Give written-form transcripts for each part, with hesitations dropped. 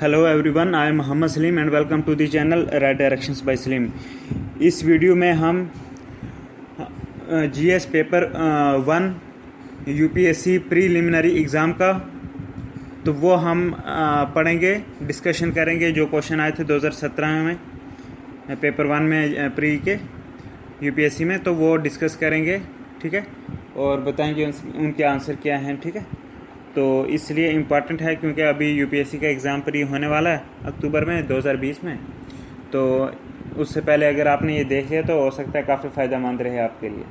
Hello everyone, I am Mohammad Saleem and welcome to the channel right directions by Saleem. इस video में हम GS paper 1 UPSC preliminary exam का तो वो हम पढ़ेंगे, डिस्कशन करेंगे। जो क्वेश्चन आए थे 2017 में पेपर 1 में प्री के यूपीएससी में, तो वो डिस्कस करेंगे, ठीक है, और बताएंगे उनके आंसर क्या हैं, ठीक है। तो इसलिए इम्पॉर्टेंट है क्योंकि अभी यूपीएससी का एग्ज़ाम प्री होने वाला है अक्टूबर में 2020 में। तो उससे पहले अगर आपने ये देख लिया तो हो सकता है काफ़ी फ़ायदेमंद रहे आपके लिए।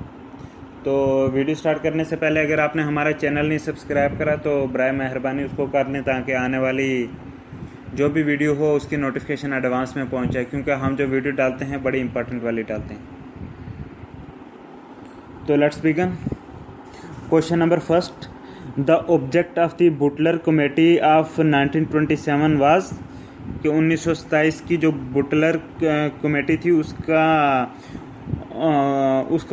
तो वीडियो स्टार्ट करने से पहले अगर आपने हमारा चैनल नहीं सब्सक्राइब करा तो बराए मेहरबानी उसको कर लें, ताकि आने वाली जो भी वीडियो हो उसकी नोटिफिकेशन एडवांस में पहुँच जाए, क्योंकि हम जो वीडियो डालते हैं बड़ी इंपॉर्टेंट वाली डालते हैं। तो let's begin. Question number first, the object of the Butler committee of 1927 was कि 1927 की जो बुटलर कमेटी थी उसका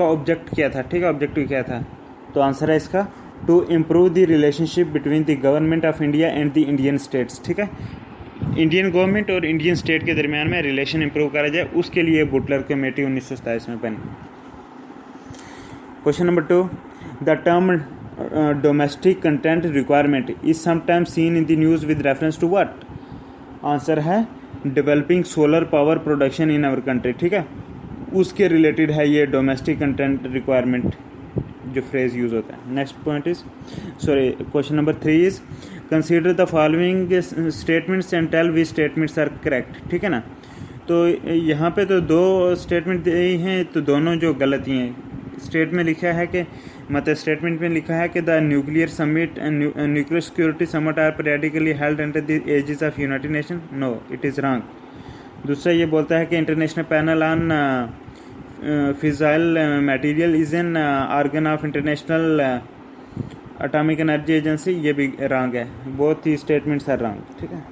ऑब्जेक्ट क्या था, ठीक है, ऑब्जेक्टिव क्या था। तो आंसर है इसका to improve the relationship between the government of India and the Indian states, ठीक है। इंडियन गवर्नमेंट और इंडियन स्टेट के दरमियान में रिलेशन इम्प्रूव करा जाए, उसके लिए बुटलर कमेटी 1927 में बनी। Question number 2, the term domestic content requirement is sometimes seen in the news with reference to what. Answer है developing solar power production in our country, ठीक है, उसके रिलेटेड है ये डोमेस्टिक कंटेंट रिक्वायरमेंट जो फ्रेज यूज होता है। Next point is question number 3 is consider the following statements and tell which statements are correct, ठीक है ना। तो यहाँ पे तो दो स्टेटमेंट दिए हैं, तो दोनों जो गलती हैं। स्टेटमेंट में लिखा है कि the nuclear summit nuclear security summit are periodically held under the aegis of United Nation. No, it is wrong. दूसरा ये बोलता है कि international panel on fissile material is an organ of International Atomic Energy Agency. ये भी wrong है, both ही statements are wrong, ठीक है।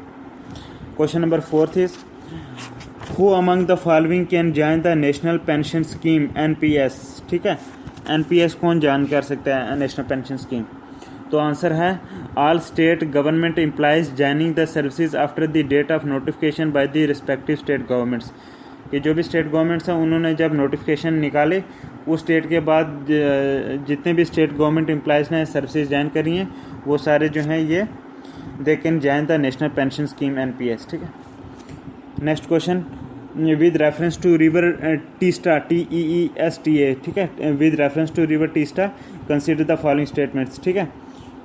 Question number 4 is who among the following can join the national pension scheme NPS, ठीक है। NPS कौन join कर सकता है नेशनल पेंशन स्कीम। तो आंसर है all state government employees joining the services after the date of notification by the respective state governments. ये जो भी स्टेट गवर्नमेंट्स हैं उन्होंने जब नोटिफिकेशन निकाले उस स्टेट के बाद जितने भी स्टेट गवर्नमेंट एम्प्लॉइज ने सर्विसेज ज्वाइन करी हैं वो सारे जो हैं ये they can join the national pension scheme NPS, ठीक है। Next question, with reference to river Teesta TEESTA, ठीक है, with reference to river Teesta consider the following statements, ठीक है।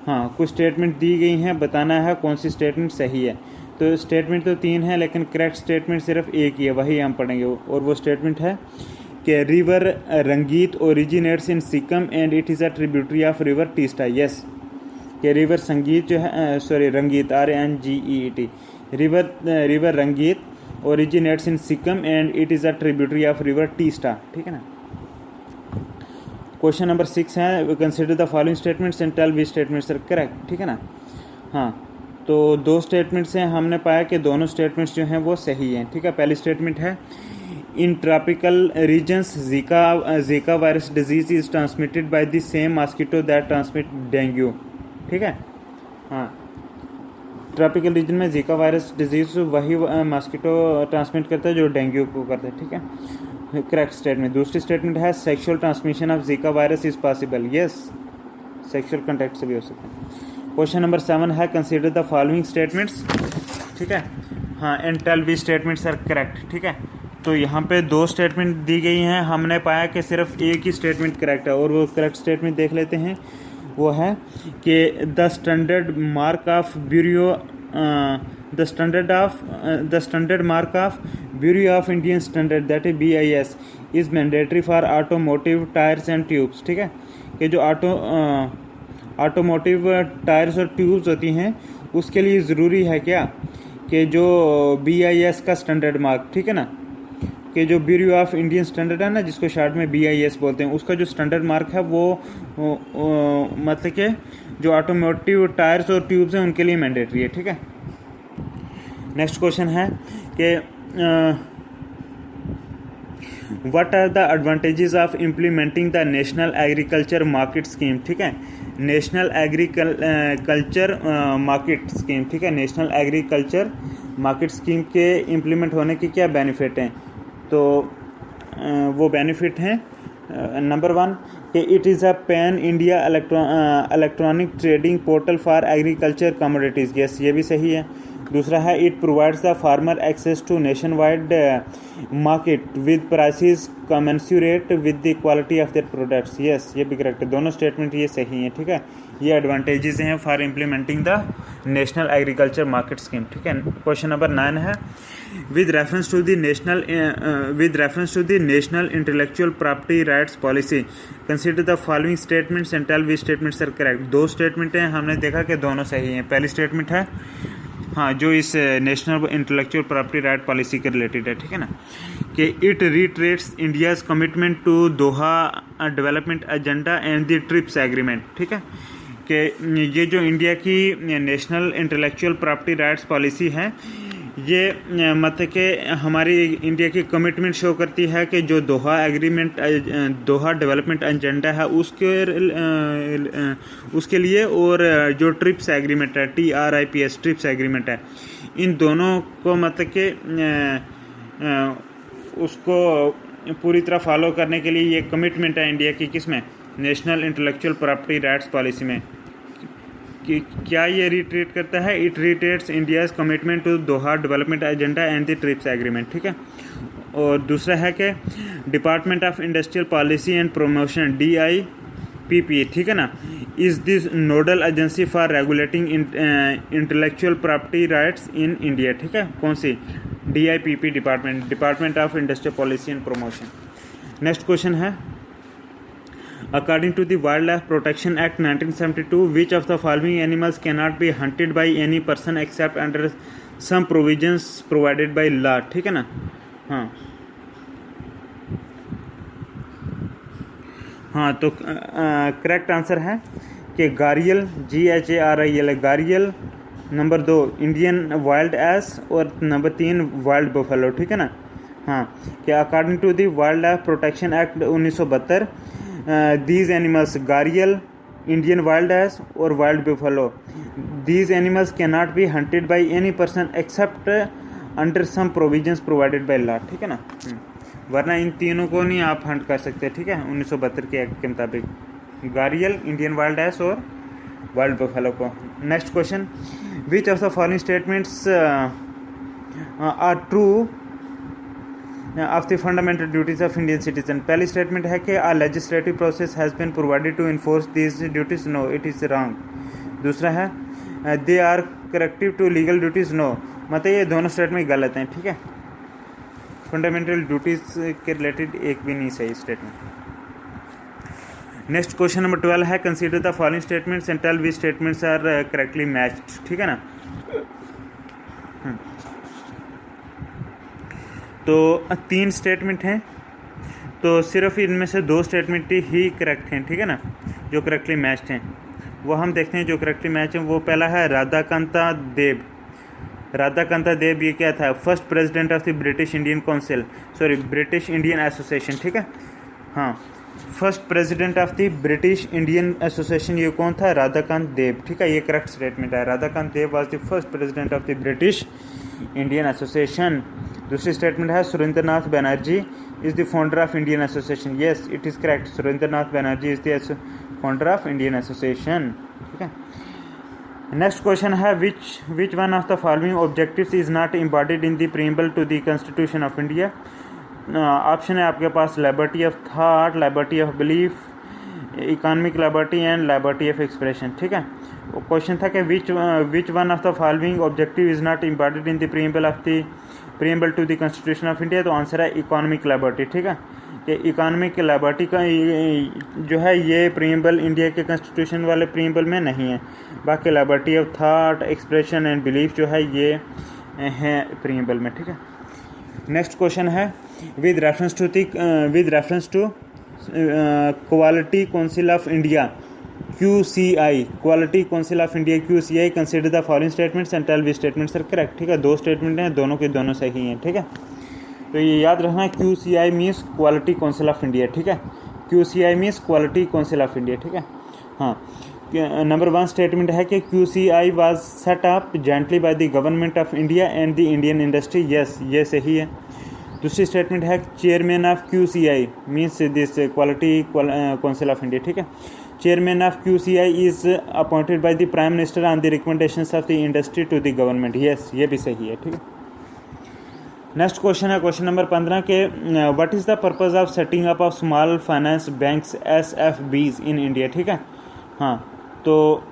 हाँ, कुछ स्टेटमेंट दी गई हैं, बताना है कौन सी स्टेटमेंट सही है। तो स्टेटमेंट तो 3 है लेकिन करेक्ट स्टेटमेंट सिर्फ एक ही है, वही हम पढ़ेंगे, और वो स्टेटमेंट है कि रिवर रंगीत originates in Sikkim and it is a tributary of river Teesta. Yes, कि रिवर संगीत जो है रंगीत RNGEET, रिवर रंगीत originates in Sikkim and it is a tributary of river Teesta, ठीक है ना। क्वेश्चन नंबर 6 है consider the following statements and tell which statements are correct, ठीक है ना। हाँ, तो 2 स्टेटमेंट्स हैं, हमने पाया कि दोनों स्टेटमेंट्स जो हैं वो सही हैं, ठीक है। पहली स्टेटमेंट है in tropical regions Zika virus disease is transmitted by the same mosquito that transmit dengue, ठीक है। हाँ, ट्रॉपिकल रीजन में जीका वायरस डिजीज वही मॉस्किटो ट्रांसमिट करता है जो डेंगू को करता है, ठीक है, करेक्ट स्टेटमेंट। दूसरी स्टेटमेंट है sexual transmission of Zika virus is possible. Yes, sexual contact से भी हो सकता है। क्वेश्चन नंबर 7 है कंसीडर द फॉलोइंग स्टेटमेंट्स, ठीक है। हाँ, and tell which statements are correct, ठीक है। तो यहाँ पे 2 स्टेटमेंट दी गई हैं, हमने पाया कि सिर्फ एक ही स्टेटमेंट करेक्ट है, और वो करेक्ट स्टेटमेंट देख लेते हैं। वो है कि the standard mark of bureau of Indian standard that is BIS is mandatory for automotive tyres and tubes, ठीक है। कि जो ऑटोमोटिव टायर्स और ट्यूब्स होती हैं उसके लिए ज़रूरी है क्या कि जो BIS का स्टैंडर्ड मार्क, ठीक है ना, कि जो ब्यूरो ऑफ इंडियन स्टैंडर्ड है ना, जिसको शॉर्ट में BIS बोलते हैं, उसका जो स्टैंडर्ड मार्क है वो मतलब कि जो ऑटोमोटिव टायर्स और ट्यूब्स हैं उनके लिए मैंडेटरी है, ठीक है। नेक्स्ट क्वेश्चन है कि what are the advantages of implementing the national agriculture market scheme, ठीक है। नेशनल एग्रीकल्चर मार्केट स्कीम, ठीक है, नेशनल एग्रीकल्चर मार्केट स्कीम के इम्प्लीमेंट होने के क्या बेनिफिट हैं? तो वो बेनिफिट हैं नंबर 1 कि it is a pan India electronic trading portal for agriculture commodities, yes ये भी सही है। दूसरा है it provides the farmer access to nationwide market with prices commensurate with the quality of their products, yes ये भी correct है। दोनों स्टेटमेंट ये सही हैं, ठीक है। ये एडवांटेजेस हैं for implementing the national agriculture market scheme, ठीक है। क्वेश्चन नंबर 9 है with reference to the national intellectual property rights policy consider the following statements and tell which statements are correct। दो स्टेटमेंट हैं, हमने देखा कि दोनों सही हैं। पहली स्टेटमेंट है हाँ जो इस national intellectual property right policy के रिलेटेड है, ठीक है ना, कि it retreats India's commitment to Doha development agenda and the TRIPS agreement, ठीक है, कि ये जो इंडिया की national intellectual property rights policy है ये मतलब कि हमारी इंडिया की कमिटमेंट शो करती है कि जो दोहा डेवलपमेंट एजेंडा है उसके लिए, और जो ट्रिप्स एग्रीमेंट है TRIPS ट्रिप्स एग्रीमेंट है, इन दोनों को मतलब कि उसको पूरी तरह फॉलो करने के लिए ये कमिटमेंट है इंडिया की, किसमें, national intellectual property rights policy में। कि क्या ये रिट्रेट करता है? It retreats India's commitment to Doha development agenda and the TRIPS agreement, ठीक है। और दूसरा है कि department of industrial policy and promotion DIPP, ठीक है ना, is this nodal agency for regulating intellectual property rights in India, ठीक है। कौन सी? DIPP department of industrial policy and promotion. Next question है According to the Wildlife Protection Act 1972, which of the following animals cannot be hunted by any person except under some provisions provided by law, ठीक है ना। हाँ तो correct answer है कि gharial GHARIL gharial, number 2 Indian wild ass, और number 3 wild buffalo, ठीक है ना। हाँ कि according to the wildlife protection act 1972 these animals gharial, Indian wild ass और wild buffalo, these animals cannot be hunted by any person except under some provisions provided by law, ठीक है ना। वरना इन तीनों को नहीं आप हंट कर सकते, ठीक है, 1972 के एक्ट के मुताबिक, गारियल, इंडियन वाइल्ड एस और वाइल्ड बिफलो को। Next question, which of the following statements are true of the fundamental duties of Indian citizen. पहली स्टेटमेंट है कि a legislative process has been provided to enforce these duties, no it is wrong. दूसरा है they are corrective to legal duties, no, मतलब ये दोनों statement गलत हैं, ठीक है। फंडामेंटल ड्यूटीज के रिलेटेड एक भी नहीं सही स्टेटमेंट। नेक्स्ट क्वेश्चन नंबर 12 है consider the following statements and tell which statements are correctly matched, ठीक है ना। तो 3 स्टेटमेंट हैं, तो सिर्फ इनमें से 2 स्टेटमेंट ही करेक्ट हैं, ठीक है ना, जो करेक्टली मैच्ड हैं। वो हम देखते हैं जो करेक्टली मैच हैं। वो पहला है राधाकांता देव। राधाकांता देव ये क्या था? First president of the British Indian council, sorry British Indian Association, ठीक है। हाँ, first president of the British Indian association ये कौन था? राधाकांत देव, ठीक है, ये करेक्ट स्टेटमेंट है। Radhakant Dev was the first president of the British Indian Association. दूसरी स्टेटमेंट है Surendranath Banerjee is the founder of Indian Association, yes it is correct, Surendranath Banerjee is the founder of Indian Association, ठीक है। नेक्स्ट क्वेश्चन है which one of the following objectives is not embodied in the preamble to the constitution of India. Option है आपके पास liberty of thought, liberty of belief, economic liberty and liberty of expression, ठीक है। Question था कि which one of the following objective is not embodied in the preamble to the constitution of India, तो answer है economic liberty, ठीक है। कि economic liberty का जो है ये प्रीएम्बल इंडिया के कॉन्स्टिट्यूशन वाले प्रीएम्बल में नहीं है। बाकी liberty of thought, expression and belief जो है ये है प्रीएम्बल में, ठीक है। नेक्स्ट क्वेश्चन है with reference to Quality Council of India QCI, Quality Council of India QCI consider the following statements and tell which statements are correct, ठीक है। 2 स्टेटमेंट हैं, दोनों के दोनों सही हैं, ठीक है। तो ये याद रखना QCI means quality Council of India, ठीक है। QCI means quality Council of India, ठीक है। हाँ, नंबर 1 स्टेटमेंट है कि QCI was set up gently bye the government of India and the Indian industry, yes ये सही है। दूसरी स्टेटमेंट है chairman of QCI means this quality Council of India, ठीक है। Chairman of QCI is appointed by the prime minister on the recommendations of the industry to the government, yes ये भी सही है, ठीक है। नेक्स्ट क्वेश्चन है क्वेश्चन नंबर 15 के what is the purpose of setting up of small finance banks SFBs in India, ठीक है। हाँ तो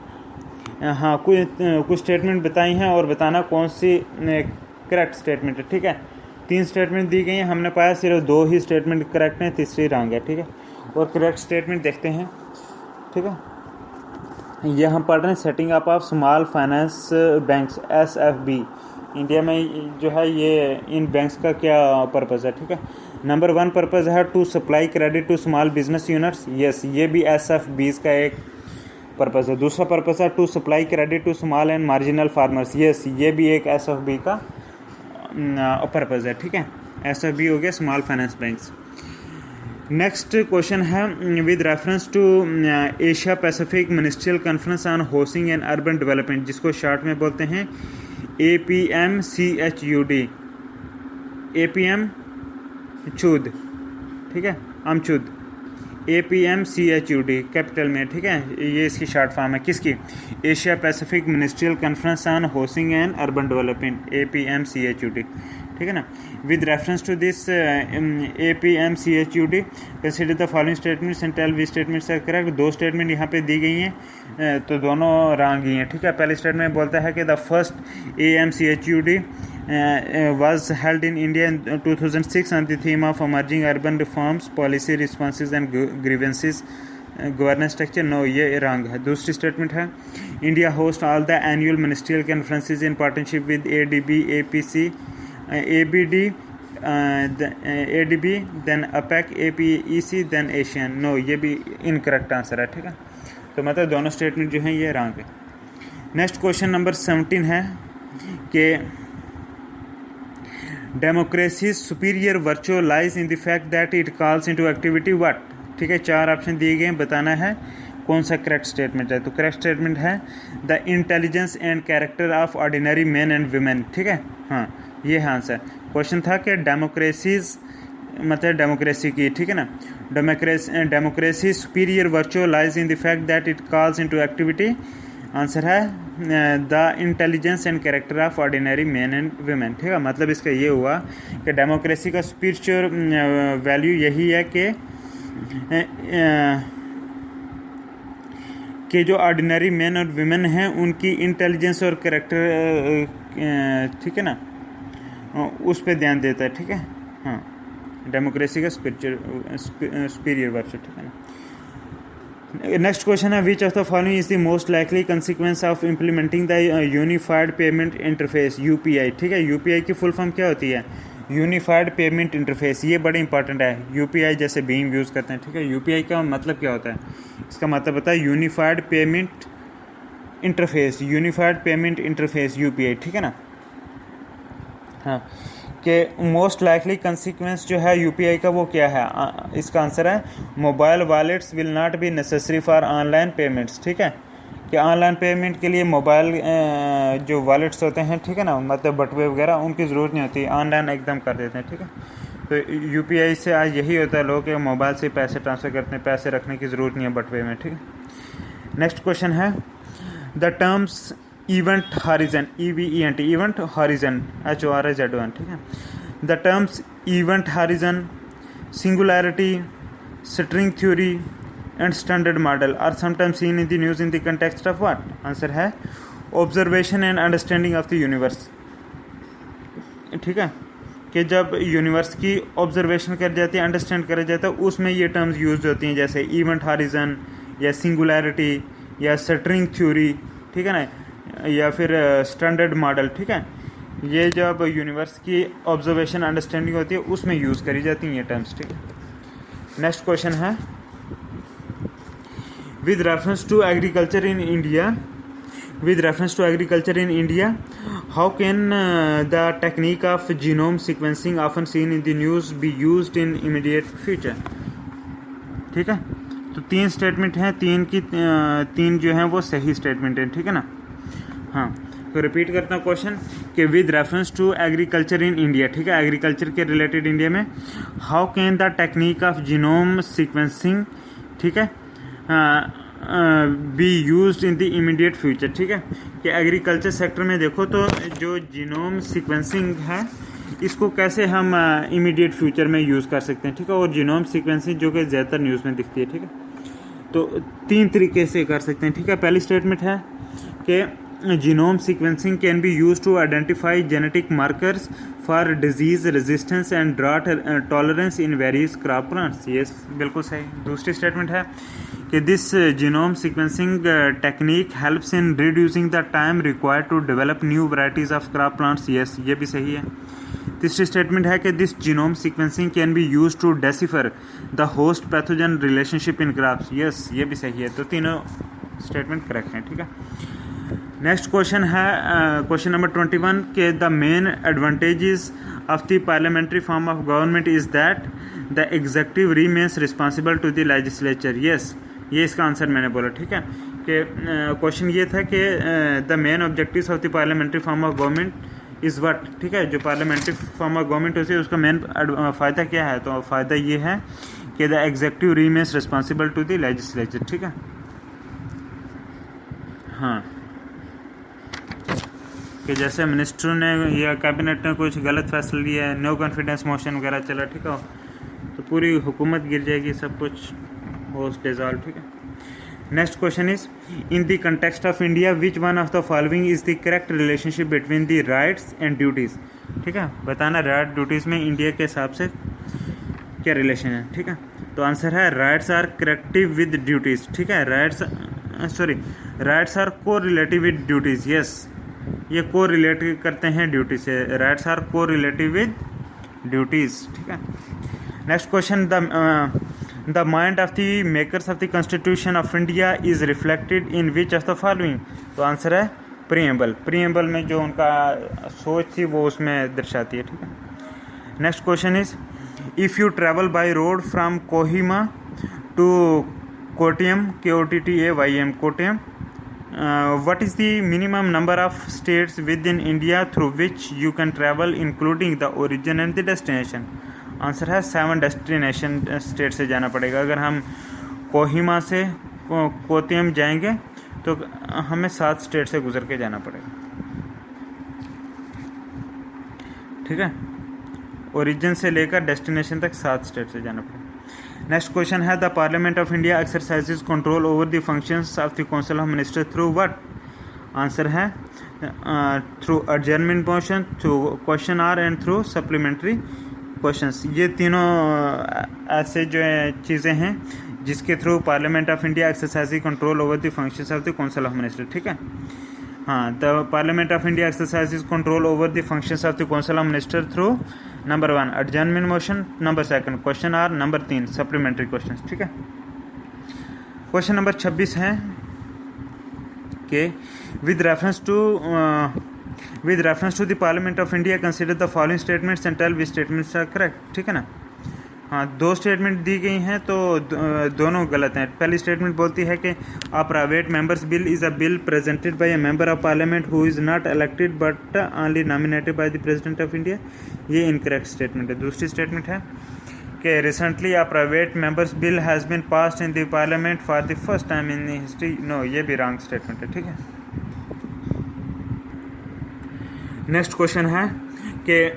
हाँ कुछ स्टेटमेंट बताई हैं और बताना कौन सी करेक्ट स्टेटमेंट है, ठीक है। 3 स्टेटमेंट दी गई हैं, हमने पाया सिर्फ 2 ही स्टेटमेंट करेक्ट हैं, तीसरी रॉन्ग है, ठीक है। और करेक्ट स्टेटमेंट देखते हैं, ठीक है। ये हम पढ़ रहे हैं setting up of small finance banks SFB India में जो है, ये इन बैंक्स का क्या पर्पज़ है, ठीक है। नंबर 1 पर्पज़ है to supply credit to small business units, yes ये भी SFBs का एक पर्पज़ है। दूसरा पर्पज़ है to supply credit to small and marginal farmers, yes ये भी एक SFB का पर्पज़ है, ठीक है। SFB हो गया small finance banks. Next question है with reference to Asia Pacific ministerial conference on housing and urban development, जिसको शॉर्ट में बोलते हैं APMCHUD, APM चूद, ठीक है, अमचूद, APMCHUD कैपिटल में, ठीक है। ये इसकी शॉर्ट फॉर्म है किसकी, Asia Pacific ministerial conference on housing and urban Development, APMCHUD, ठीक है ना। With reference to this APMCHUD consider the following statements and tell which statements are correct. 2 statement यहाँ पे दी गई हैं तो दोनों रॉन्ग ही हैं, ठीक है। पहले स्टेटमेंट बोलता है कि the first AMCHUD was held in India in 2006 on the theme of emerging urban reforms, policy responses and grievances, governance structure, no ये wrong है। दूसरी स्टेटमेंट है India hosts all the annual ministerial conferences in partnership with ADB, APC, ABD, ADB, then APEC, APEC, then ASEAN, no ये भी incorrect answer है, ठीक है। तो मतलब दोनों स्टेटमेंट जो हैं ये रॉन्ग है। नेक्स्ट क्वेश्चन नंबर 17 है कि democracy superior virtue lies in the fact that it calls into activity what, ठीक है। 4 ऑप्शन दिए गए हैं, बताना है कौन सा करेक्ट स्टेटमेंट है। तो करेक्ट स्टेटमेंट है the intelligence and character of ordinary man and women, ठीक है। हाँ ये है आंसर। क्वेश्चन था कि डेमोक्रेसीज मतलब डेमोक्रेसी की, ठीक है ना। Democracy superior virtue lies in the fact that it calls into activity, answer है the intelligence and character of ordinary man and women, ठीक है। मतलब इसका ये हुआ कि डेमोक्रेसी का स्पिरिचुअल वैल्यू यही है कि जो ऑर्डिनरी मैन और वुमेन हैं उनकी इंटेलिजेंस और कैरेक्टर, ठीक है ना, उस पर ध्यान देता है, ठीक है। हाँ डेमोक्रेसी का सुपीरियर वर्चू, ठीक है ना। नेक्स्ट क्वेश्चन है which of the following is the most likely consequence of implementing the unified payment interface, UPI, ठीक है। UPI की फुल फॉर्म क्या होती है, यूनिफाइड पेमेंट इंटरफेस, ये बड़ी इंपॉर्टेंट है। UPI जैसे भीम यूज़ करते हैं, ठीक है। UPI का मतलब क्या होता है, इसका मतलब होता है unified payment interface, unified payment interface UPI, ठीक है ना। हाँ कि मोस्ट लाइकली कंसिक्वेंस जो है UPI का वो क्या है, इसका आंसर है mobile wallets will not be necessary for online payments, ठीक है। कि ऑनलाइन पेमेंट के लिए मोबाइल जो वॉलेट्स होते हैं, ठीक है ना, मतलब बटुए वगैरह उनकी ज़रूरत नहीं होती, ऑनलाइन एकदम कर देते हैं, ठीक है। तो UPI से आज यही होता है, लोग मोबाइल से पैसे ट्रांसफ़र करते हैं, पैसे रखने की ज़रूरत नहीं है बटुए में, ठीक है। नेक्स्ट क्वेश्चन है the terms event horizon, EVENT, event horizon HORIZON, ठीक है। The terms event horizon, singularity, string theory and standard model are sometimes seen in the news in the context of what, answer है observation and understanding of the universe, ठीक है। कि जब universe की observation कर जाती है, अंडरस्टैंड करा जाता है, उसमें ये टर्म्स यूज होती हैं, जैसे इवेंट हॉरिजन या सिंगुलैरिटी या स्ट्रिंग थ्योरी, ठीक है ना, या फिर स्टैंडर्ड मॉडल, ठीक है। ये जब यूनिवर्स की ऑब्जर्वेशन अंडरस्टैंडिंग होती है उसमें यूज़ करी जाती हैं ये टर्म्स, ठीक है। नेक्स्ट क्वेश्चन है with reference to agriculture in India, with reference to agriculture in India, how can the technique of genome sequencing often seen in the news be used in immediate future, ठीक है। तो 3 statement हैं, 3 जो हैं वो सही statement हैं, ठीक है ना। हाँ, तो रिपीट करता हूँ क्वेश्चन कि with reference to agriculture in India, ठीक है, एग्रीकल्चर के रिलेटेड इंडिया में, how can the technique of genome sequencing, ठीक है, be used in the immediate future, ठीक है, कि एग्रीकल्चर सेक्टर में देखो तो जो जीनोम सीक्वेंसिंग है इसको कैसे हम इमीडिएट फ्यूचर में यूज़ कर सकते हैं, ठीक है, और जीनोम सीक्वेंसिंग जो कि ज़्यादातर न्यूज़ में दिखती है, ठीक है, तो 3 तरीके से कर सकते हैं, ठीक है। पहली स्टेटमेंट है कि genome sequencing can be use to identify genetic markers for disease resistance and drought tolerance in various crop plants, ये बिल्कुल सही। दूसरी स्टेटमेंट है कि this genome sequencing technique helps in reducing the time required to develop new varieties of crop plants, yes, ये भी सही है। तीसरी स्टेटमेंट है कि this genome sequencing can be use to decipher the host pathogen relationship in crops, yes, ये भी सही है। तो तीनों स्टेटमेंट करेक्ट हैं, ठीक है। नेक्स्ट क्वेश्चन है क्वेश्चन नंबर 21 के the main advantages of the parliamentary form of government is that the executive remains responsible to the legislature, yes, ये इसका आंसर मैंने बोला, ठीक है, कि क्वेश्चन ये था कि the main objectives of the parliamentary form of government is what, ठीक है, जो पार्लियामेंट्री फॉर्म ऑफ गवर्नमेंट होती है उसका मेन फ़ायदा क्या है, तो फ़ायदा ये है कि the executive remains responsible to the legislature, ठीक है। हाँ, कि जैसे मिनिस्टर ने या कैबिनेट ने कुछ गलत फैसला लिया है, नो कॉन्फिडेंस मोशन वगैरह चला, ठीक है, तो पूरी हुकूमत गिर जाएगी, सब कुछ होस्ट डिजॉल्व, ठीक है। Next question is in the context of India which one of the following is the correct relationship between the rights and duties, ठीक है, बताना राइट ड्यूटीज़ में इंडिया के हिसाब से क्या रिलेशन है, ठीक है। तो आंसर है rights are corrective with duties, ठीक है, rights are correlative with duties, yes, ये को रिलेट करते हैं ड्यूटी से, rights are correlative with duties, ठीक है। Next question the mind of the makers of the constitution of India is reflected in which of the following, तो answer है preamble में जो उनका सोच थी वो उसमें दर्शाती है, ठीक है। Next question is if you travel by road from Kohima to Kottayam, KOTTAYM, Kottayam, what is the minimum number of states within India through which you can travel including the origin and the destination, answer है 7 destination state से जाना पड़ेगा। अगर हम कोहिमा से कोट्टयम जाएंगे तो हमें 7 स्टेट से गुजर के जाना पड़ेगा, ठीक है, ओरिजिन से लेकर डेस्टिनेशन तक 7 स्टेट से जाना पड़ेगा। नेक्स्ट क्वेश्चन है the parliament of India exercises control over the functions of the council of minister through what, answer है through adjournment motion, through question hour and through supplementary questions, ये तीनों ऐसे जो चीज़ें हैं जिसके through parliament of India exercise control over the functions of the council of minister, ठीक है। हाँ, the parliament of India exercise control over the functions of the council of minister through number 1 adjournment motion, number 2 question hour, number 3 supplementary questions, ठीक है। Question number 26 है कि with reference to the parliament of India consider the following statements and tell which statements are correct, ठीक है ना। हाँ, 2 statement दी गई हैं तो दोनों गलत हैं। पहली स्टेटमेंट बोलती है कि a private members bill is a bill presented by a member of parliament who is not elected but only nominated by the president of India, ये इनकरेक्ट स्टेटमेंट है। दूसरी स्टेटमेंट है कि recently a private members bill has been passed in the parliament for the first time in history, no, ये भी wrong statement है, ठीक है। नेक्स्ट क्वेश्चन है कि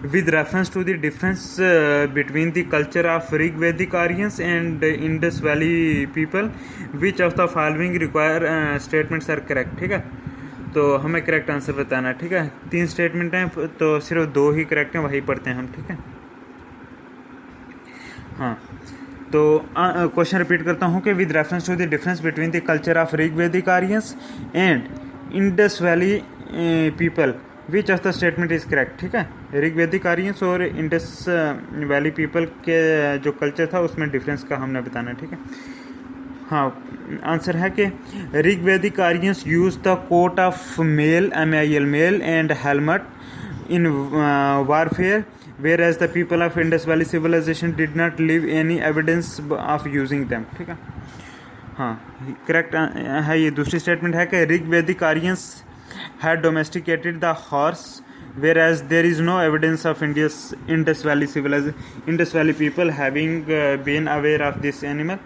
with reference to the difference between the culture of Rigvedic Aryans and Indus Valley people, which of the following require statements are correct, ठीक है। तो हमें करेक्ट आंसर बताना है, ठीक है। 3 स्टेटमेंट हैं तो सिर्फ 2 ही करेक्ट हैं, वही पढ़ते हैं हम, ठीक है। हाँ, तो क्वेश्चन रिपीट करता हूँ कि with reference to the difference between the culture of Rigvedic Aryans and Indus valley people, which of the statement is correct, ठीक है। ऋग्वेदिक आर्यंस और इंडस वैली पीपल के जो कल्चर था उसमें डिफरेंस का हमने बताना, ठीक है। हाँ, आंसर है कि Rigvedic Aryans use the coat of mail, MIL mail and helmet in warfare, whereas the people of Indus valley civilisation did not leave any evidence of using them. ठीक है, हाँ करेक्ट है। ये दूसरी स्टेटमेंट है कि Rigvedic Aryans had domesticated the horse whereas there is no evidence of Indus Valley civilization, Indus Valley people having been aware of this animal।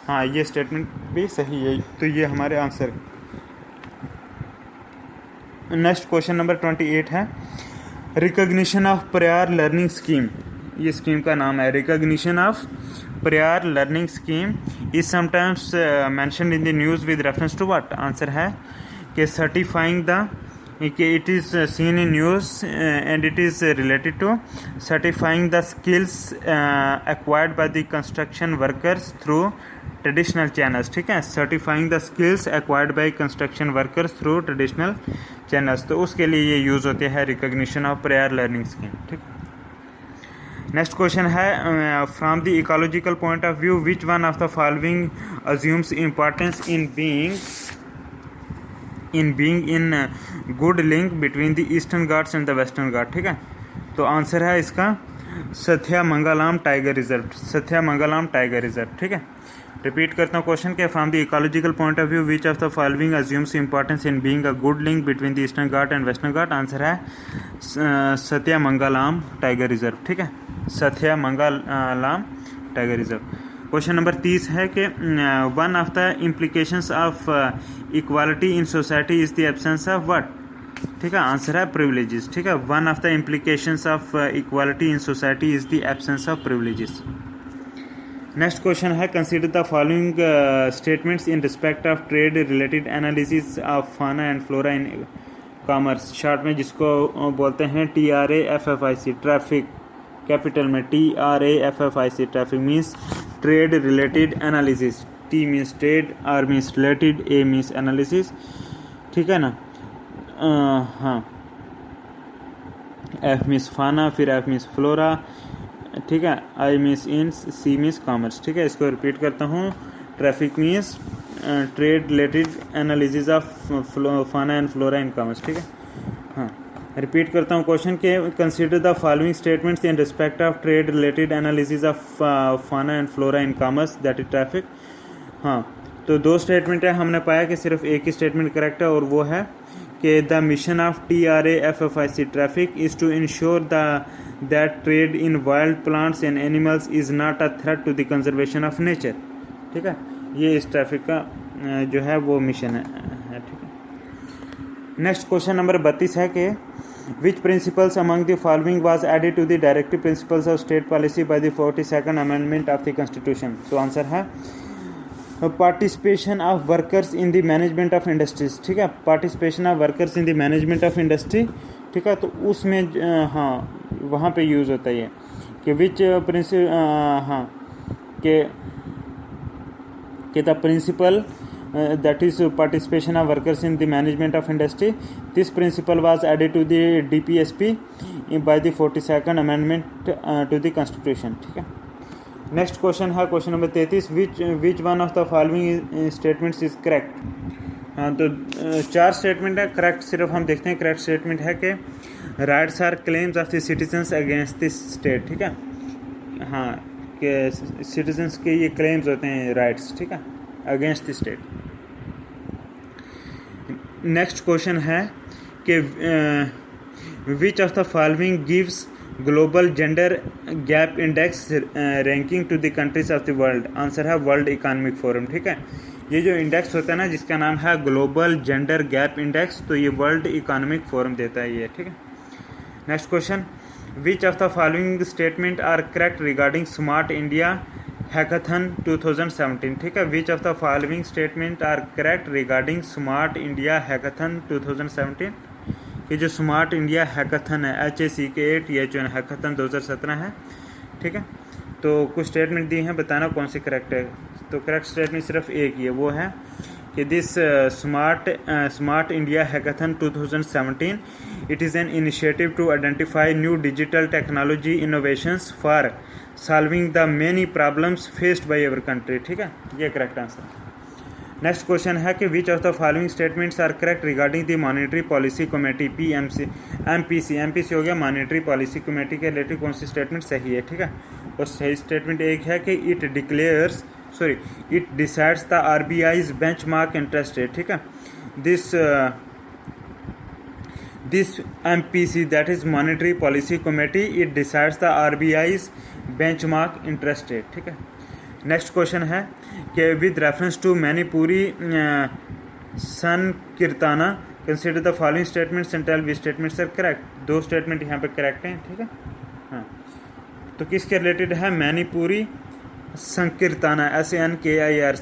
हाँ ये स्टेटमेंट भी सही है, तो ये हमारे आंसर। नेक्स्ट क्वेश्चन नंबर 28 है recognition of prior learning scheme. ये स्कीम का नाम है recognition of prior learning scheme is sometimes mentioned in the news with reference to what. Answer है कि certifying the it is seen in news and it is related to certifying the skills acquired by the construction workers through traditional channels। ठीक है, certifying the skills acquired by construction workers through traditional channels, तो उसके लिए ये use होते हैं recognition of prior learning scheme। ठीक। Next question है from the ecological point of view which one of the following assumes importance in being in good link between the eastern Ghats and the western Ghats। ठीक है, तो answer है इसका सथ्यामंगलम tiger reserve, सथ्यामंगलम tiger reserve. ठीक है, repeat करता हूँ question के from the ecological point of view which of the following assumes importance in being a good link between the eastern Ghat and western Ghat. Answer है सथ्यामंगलम tiger reserve. ठीक है, सथ्यामंगलम tiger reserve. Question number 30 है कि one of the implications of equality in society is the absence of what. ठीक है, answer है privileges. ठीक है, one of the implications of equality in society is the absence of privileges. Next question है consider the following statements in respect of trade related analysis of fauna and flora in commerce, short में जिसको बोलते हैं TRAFFIC, traffic capital में TRAFFIC, traffic means trade related analysis. T means trade, R means related, A means analysis. ठीक है ना, हाँ F means फाना, फिर F मीन्स फ्लोरा। ठीक है, I means in, C means commerce. ठीक है, इसको रिपीट करता हूँ, traffic means trade related analysis of fauna and flora in commerce. ठीक है, हाँ रिपीट करता हूँ क्वेश्चन के consider the following statements in respect of trade related analysis of fauna and flora in commerce that is traffic. हाँ, तो दो statement है, हमने पाया कि सिर्फ एक ही स्टेटमेंट करेक्ट है और वो है कि the mission of TRAFFIC traffic is to ensure that trade in wild plants and animals is not a threat to the conservation of nature. ठीक है, ये इस ट्रैफिक का जो है वो मिशन है। ठीक है, नेक्स्ट क्वेश्चन नंबर 32 है कि which principles among the following was added to the directive principles of state policy by the 42nd amendment of the constitution। तो आंसर है participation of workers in the management of industries. ठीक है, participation of workers in the management of industry. ठीक है, तो उसमें हाँ वहाँ पे यूज़ होता है कि विच हाँ कि the principle that is participation of workers in the management of industry. This principle was added to the DPSP by the 42nd amendment to the constitution। ठीक है, नेक्स्ट क्वेश्चन है question number 33 which one of the following statements is correct। हाँ, तो 4 statement है correct, सिर्फ हम देखते हैं करेक्ट स्टेटमेंट है कि rights are claims of the citizens against this state. ठीक है, हाँ कि सिटीजन्स के ये क्लेम्स होते हैं राइट्स। ठीक है, against the state. Next question है कि which of the following gives global gender gap index ranking to the countries of the world. Answer है वर्ल्ड इकोनॉमिक फोरम। ठीक है, ये जो इंडेक्स होता है ना जिसका नाम है ग्लोबल जेंडर गैप इंडेक्स, तो ये वर्ल्ड इकोनॉमिक फोरम देता है ये। ठीक है, next question which of the following statement are correct regarding smart India hackathon 2017। ठीक है, which of the following statement are correct regarding smart India hackathon 2017। ये जो स्मार्ट इंडिया हैकाथन है HACK हैकाथन 2017 है। ठीक है, तो कुछ स्टेटमेंट दी हैं, बताना कौन सी करेक्ट है। तो करेक्ट स्टेटमेंट सिर्फ एक ही है, वो है कि this smart India hackathon 2017 it is an initiative to identify new digital technology innovations for solving the many problems faced by our country. ठीक है, ये करेक्ट आंसर। नेक्स्ट क्वेश्चन है कि which of the following statements are correct regarding the monetary policy committee MPC हो गया monetary policy committee के related कौन सी स्टेटमेंट सही है, ठीक है। और सही स्टेटमेंट एक है कि it decides the RBI's benchmark interest rate, ठीक है। This MPC, that is Monetary Policy Committee, it decides the RBI's benchmark interest rate, ठीक है। नेक्स्ट क्वेश्चन है कि with reference to Manipuri sankirtana consider the following statements and tell which statements are correct. दो statement यहाँ पे correct हैं, ठीक है। हाँ, तो किसके रिलेटेड है? मैनीपुरी संकीर्तना, SANKIR,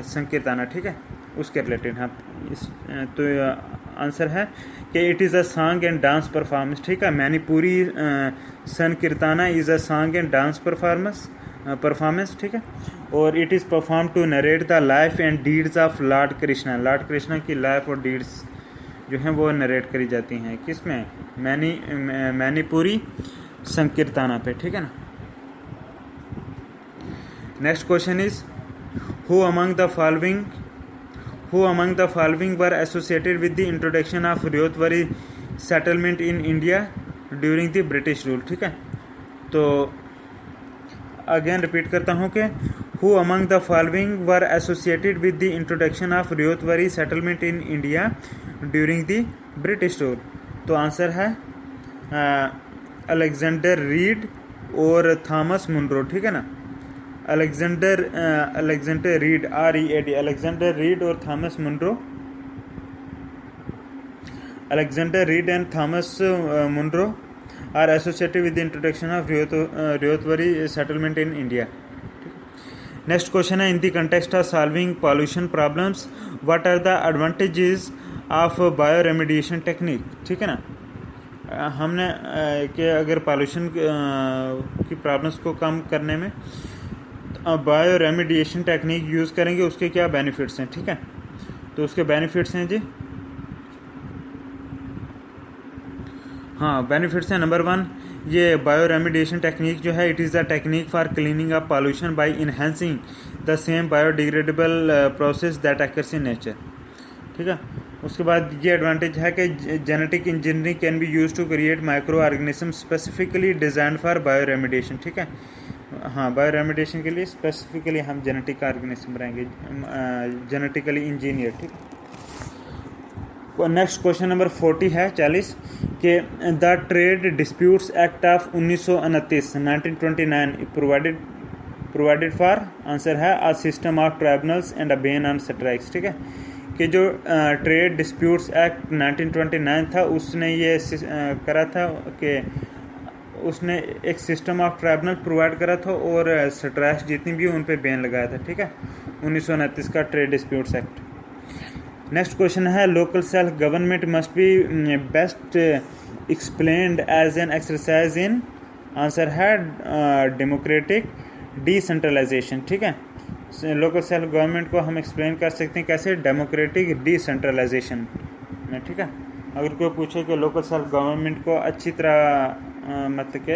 संकीर्तना, ठीक है, उसके रिलेटेड। हाँ, तो आंसर है कि it is a song and dance performance, ठीक है। Manipuri sankirtana is a song and dance performance, ठीक है। और it is perform to narrate the life and deeds of lord Krishna की लाइफ और डीड्स जो हैं वो नरेट करी जाती हैं किसमें? मैनीपुरी संकीर्तना पे, ठीक है ना। Next question is who among the following were associated with the introduction of ryotwari settlement in India during the British rule, ठीक है। तो अगेन रिपीट करता हूँ कि who among the following were associated with the introduction of ryotwari settlement in India during the British rule. तो answer है Alexander Read और Thomas Munro, ठीक है ना। Alexander Read READ, Alexander Read और Thomas Munro, Alexander Read and Thomas Munro are associated with the introduction of ryotwari settlement in India. Next question है in the context of solving pollution problems what are the advantages of bioremediation technique, ठीक है ना। हमने कि अगर pollution की problems को कम करने में बायो रेमेडिएशन टेक्निक यूज़ करेंगे, उसके क्या बेनिफिट्स हैं, ठीक है। तो उसके बेनिफिट्स हैं जी, हाँ बेनिफिट्स हैं। नंबर 1, ये बायो रेमेडिएशन टेक्निक जो है it is the technique for cleaning up pollution by enhancing the same biodegradable process that occurs in nature, ठीक है। उसके बाद ये एडवांटेज है कि genetic engineering can be use to create microorganism specifically design for bioremediation, ठीक है। हाँ, बायो रेमेडिएशन के लिए स्पेसिफिकली हम जेनेटिक ऑर्गेनिज्म बनाएंगे, जेनेटिकली इंजीनियर, ठीक है। नेक्स्ट क्वेश्चन नंबर 40 है 40 कि the trade disputes act of 1929 provided for, answer है a system of tribunals and a ban on strikes, ठीक है। कि जो ट्रेड डिस्प्यूट्स एक्ट 1929 था उसने ये करा था कि उसने एक सिस्टम ऑफ ट्राइब्यूनल प्रोवाइड करा था और स्ट्राइक्स जितनी भी उन पे बैन लगाया था, ठीक है। 1929 का trade disputes act. Next question है local self government must be best explained as an exercise in, answer है डेमोक्रेटिक डिसेंट्रलाइजेशन, ठीक है। लोकल सेल्फ गवर्नमेंट को हम एक्सप्लेन कर सकते हैं कैसे? डेमोक्रेटिक डिसेंट्रलाइजेशन में, ठीक है। अगर कोई पूछे कि लोकल सेल्फ गवर्नमेंट को अच्छी तरह मतलब के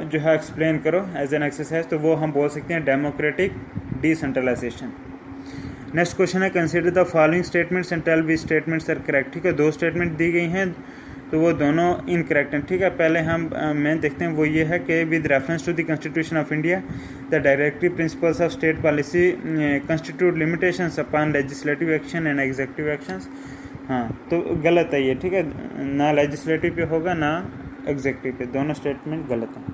जो है एक्सप्लेन करो एज एन एक्सरसाइज, तो वो हम बोल सकते हैं डेमोक्रेटिक डिसेंट्रलाइजेशन। नेक्स्ट क्वेश्चन है consider the following statements and tell which statements are correct, ठीक है। दो स्टेटमेंट दी गई हैं तो वो दोनों इनकरेक्ट हैं, ठीक है। पहले हम मैं देखते हैं वो ये है कि with reference to the constitution of India the directive principles of state policy constitute limitations upon legislative action and executive actions. हाँ, तो गलत है ये, ठीक है। ना लेजिस्लेटिव पे होगा ना एग्जीक्यूटिव पे, दोनों स्टेटमेंट गलत हैं।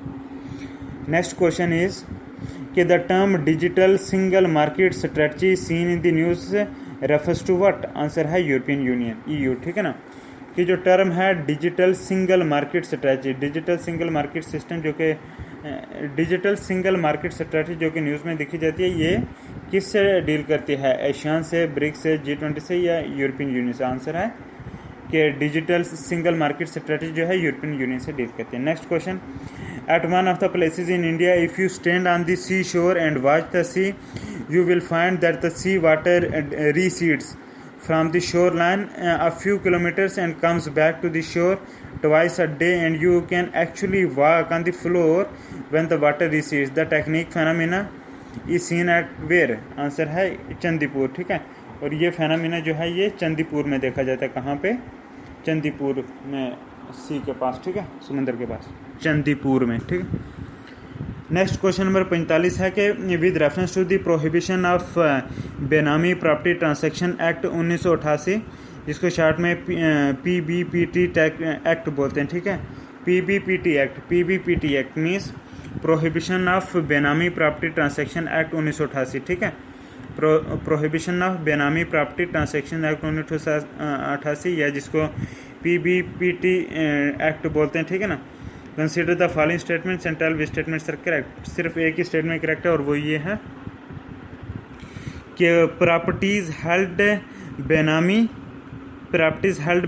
नेक्स्ट क्वेश्चन इज कि the term digital single market strategy seen in the news refers to what, answer है यूरोपियन यूनियन EU, ठीक है ना। कि जो टर्म है digital single market strategy, digital single market system जो कि डिजिटल सिंगल मार्केट स्ट्रेटजी जो कि न्यूज़ में दिखी जाती है, ये किससे डील करती है? एशियान से, ब्रिक्स से, G20 से या यूरोपियन यूनियन से? आंसर है कि डिजिटल सिंगल मार्केट स्ट्रेटजी जो है यूरोपियन यूनियन से डील करती है। Next question, at one of the places in India if you stand on the sea shore and watch the sea you will find that the sea water recedes from the shoreline a few kilometers and comes back to the shore twice a day, and you can actually walk on the floor when the water recedes. The technique phenomena is seen at where, answer है चंदीपुर, ठीक है। और ये phenomena जो है ये चंदीपुर में देखा जाता है, कहाँ पे, चंदीपुर में, सी के पास, ठीक है, समंदर के पास, चंदीपुर में, ठीक है। नेक्स्ट क्वेश्चन नंबर 45 है कि with reference to the prohibition of benami property transaction act 1988, जिसको शॉर्ट में PBPT एक्ट बोलते हैं, ठीक है। PBPT act means prohibition of benami property transaction act 1988, ठीक है। Prohibition of benami property transaction act 1988 या जिसको PBPT एक्ट बोलते हैं, ठीक है ना। Consider the following statements and tell which statements are correct. सिर्फ एक ही स्टेटमेंट करेक्ट है और वो ये है कि properties held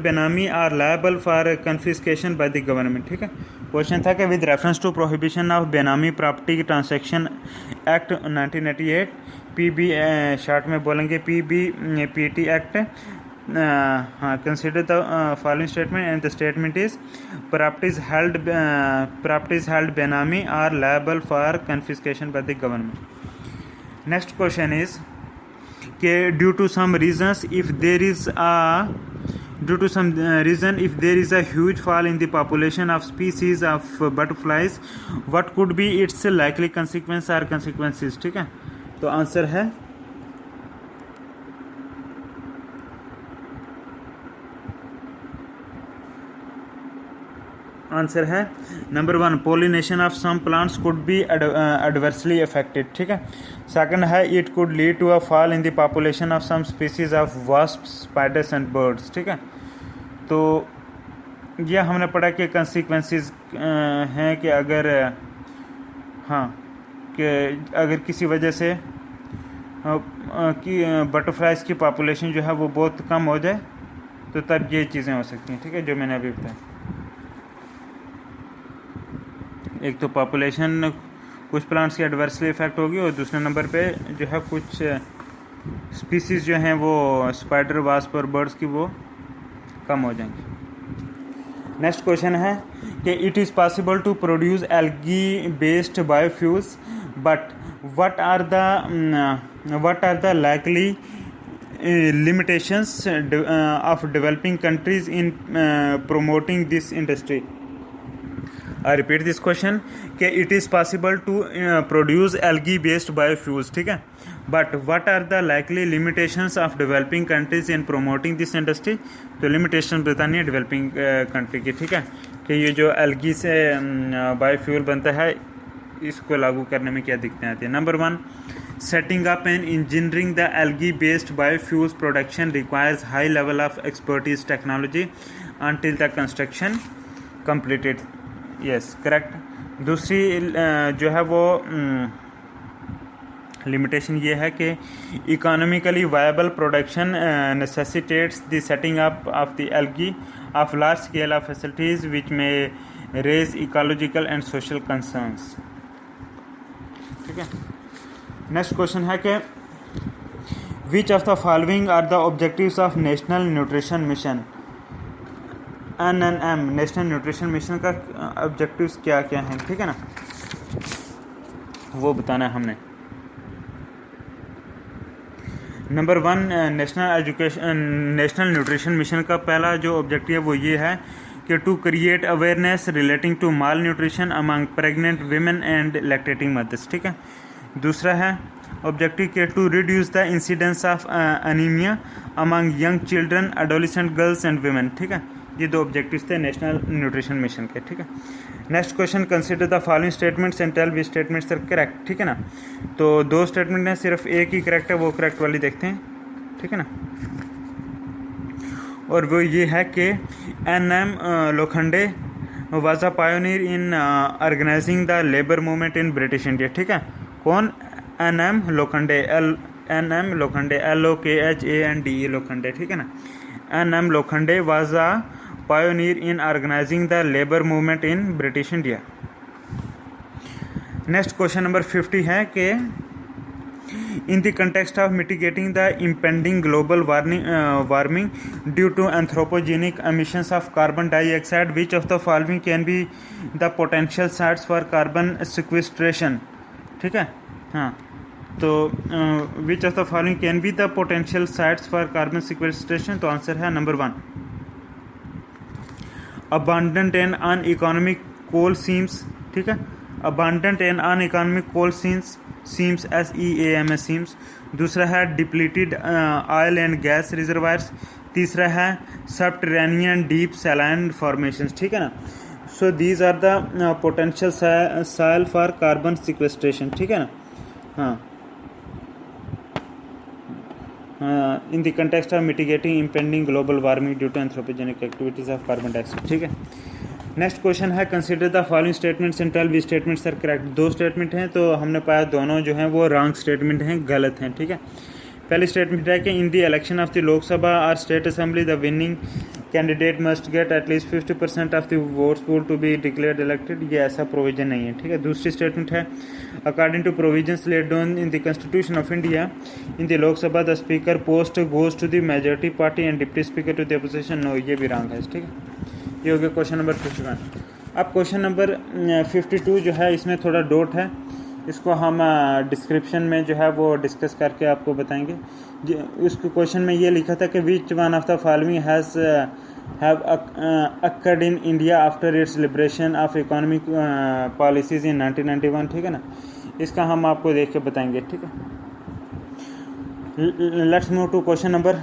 benami are liable for confiscation by the government, ठीक है। क्वेश्चन था कि with reference to prohibition of benami property transaction act 1988, PB short में बोलेंगे PBPT एक्ट, हाँ, consider the following statement and the statement is properties held benami are liable for confiscation by the government. Next question is कि due to some reasons if there is a huge fall in the population of species of butterflies, what could be its likely consequence or consequences, ठीक है। तो answer है number 1, pollination of some plants could be adversely affected, ठीक है। Second है it could lead to a fall in the population of some species of wasps, spiders and birds, ठीक है। तो यह हमने पढ़ा कि कंसिक्वेंसेस हैं कि अगर अगर किसी वजह से कि बटरफ्लाइज की पॉपुलेशन जो है वो बहुत कम हो जाए तो तब ये चीज़ें हो सकती हैं, ठीक है, जो मैंने अभी बताया। एक तो पॉपुलेशन कुछ प्लांट्स की एडवर्सली इफेक्ट होगी और दूसरे नंबर पे जो है कुछ स्पीसीज जो हैं वो स्पाइडर, वास्प और बर्ड्स की वो कम हो जाएंगी। नेक्स्ट क्वेश्चन है कि it is possible to produce algae based biofuels but what are the likely limitations of developing countries in promoting this industry? I repeat this question कि it is possible to produce algae based biofuels, ठीक है, but what are the likely limitations of developing countries in promoting this industry? तो limitations बतानी है developing country की, ठीक है, कि ये जो algae से बायोफ्यूल बनता है इसको लागू करने में क्या दिक्कतें आती हैं। Number 1, setting up and engineering the algae based biofuels production requires high level of expertise technology until the construction completed, yes correct. दूसरी जो है वो लिमिटेशन ये है कि economically viable production necessitates the setting up of the algae of large scale of facilities which में raise ecological and social concerns, ठीक है। नेक्स्ट क्वेश्चन है कि which of the following are the objectives of national nutrition mission, NNM, national nutrition mission का objectives क्या क्या हैं, ठीक है ना, वो बताना है हमने। नंबर 1, नेशनल न्यूट्रिशन मिशन का पहला जो ऑब्जेक्टिव है वो ये है कि to create awareness relating to malnutrition among pregnant women and lactating mothers, ठीक है। दूसरा है ऑब्जेक्टिव के to reduce the incidence of anaemia among young children, adolescent girls and women, ठीक है। ये दो ऑब्जेक्टिव्स थे नेशनल न्यूट्रिशन मिशन के, ठीक है। Next question, consider the following statements and tell which statements are correct, ठीक है ना। तो दो स्टेटमेंट हैं, सिर्फ एक ही करेक्ट है, वो करेक्ट वाली देखते हैं, ठीक है ना। और वो ये है कि NM Lokhande was a pioneer in organising the labour movement in British India, ठीक है। कौन? NM Lokhande, NM Lokhande, LOKHANDE Lokhande, ठीक है ना। NM Lokhande was a pioneer in organising the labour movement in British India. Next question number 50 है कि in the context of mitigating the impending global warming due to anthropogenic emissions of carbon dioxide, which of the following can be the potential sites for carbon sequestration, ठीक है। हाँ, तो which of the following can be the potential sites for carbon sequestration? तो answer है number 1, abandoned and uneconomic coal seams, ठीक है, abandoned and uneconomic coal seams, SEAMS seams. दूसरा है depleted oil and gas reservoirs. तीसरा है subterranean deep saline formations, ठीक है ना। So these are the potential soil for carbon sequestration, ठीक है ना। हाँ, in the context of mitigating impending global warming due to anthropogenic activities of carbon dioxide, ठीक है। नेक्स्ट क्वेश्चन है consider the following statements and tell which statements are correct. 2 statement हैं, तो हमने पाया दोनों जो हैं वो रॉन्ग स्टेटमेंट हैं, गलत हैं, ठीक है। पहली स्टेटमेंट है कि in the election of the Lok Sabha और state assembly the winning candidate must get at least 50% of the votes pool to be declared elected. ये ऐसा प्रोविजन नहीं है, ठीक है। दूसरी स्टेटमेंट है according to provisions laid down in the constitution of India in the Lok Sabha the speaker post goes to the majority party and deputy speaker to the opposition. No, ये भी रॉन्ग है, ठीक है। ये हो गया क्वेश्चन नंबर 51। अब क्वेश्चन नंबर 52 जो है इसमें थोड़ा डॉट है, इसको हम डिस्क्रिप्शन में जो है वो डिस्कस करके आपको बताएंगे। इस क्वेश्चन में ये लिखा था कि which one of the following have occurred in India after it's liberation of economic policies इन 1991, ठीक है ना। इसका हम आपको देख के बताएंगे, ठीक है। Let's move to question number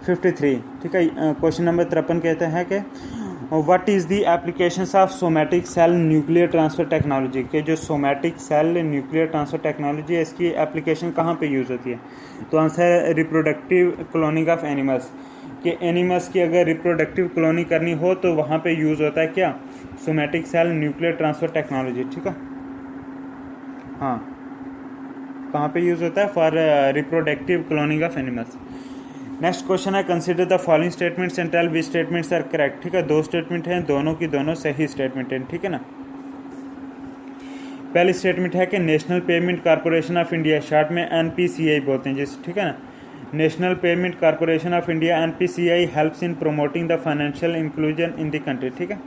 53, ठीक है। क्वेश्चन नंबर 53 कहते हैं कि what is the applications of somatic cell nuclear transfer technology, के जो somatic cell nuclear transfer technology है इसकी एप्लीकेशन कहाँ पे यूज़ होती है? तो आंसर है रिप्रोडक्टिव क्लोनिंग ऑफ एनिमल्स, कि एनिमल्स की अगर रिप्रोडक्टिव क्लोनिंग करनी हो तो वहाँ पे यूज़ होता है क्या? Somatic cell nuclear transfer technology, ठीक है। हाँ, कहाँ पे यूज़ होता है? For reproductive cloning of animals. Next question है consider the following statements and tell which statements are correct, ठीक है। 2 स्टेटमेंट हैं, दोनों की दोनों सही स्टेटमेंट हैं, ठीक है ना। पहली स्टेटमेंट है कि national payment corporation of India, short में NPCI बोलते हैं जिस, ठीक है ना। National payment corporation of India NPCI helps in promoting the financial inclusion in the country, ठीक है।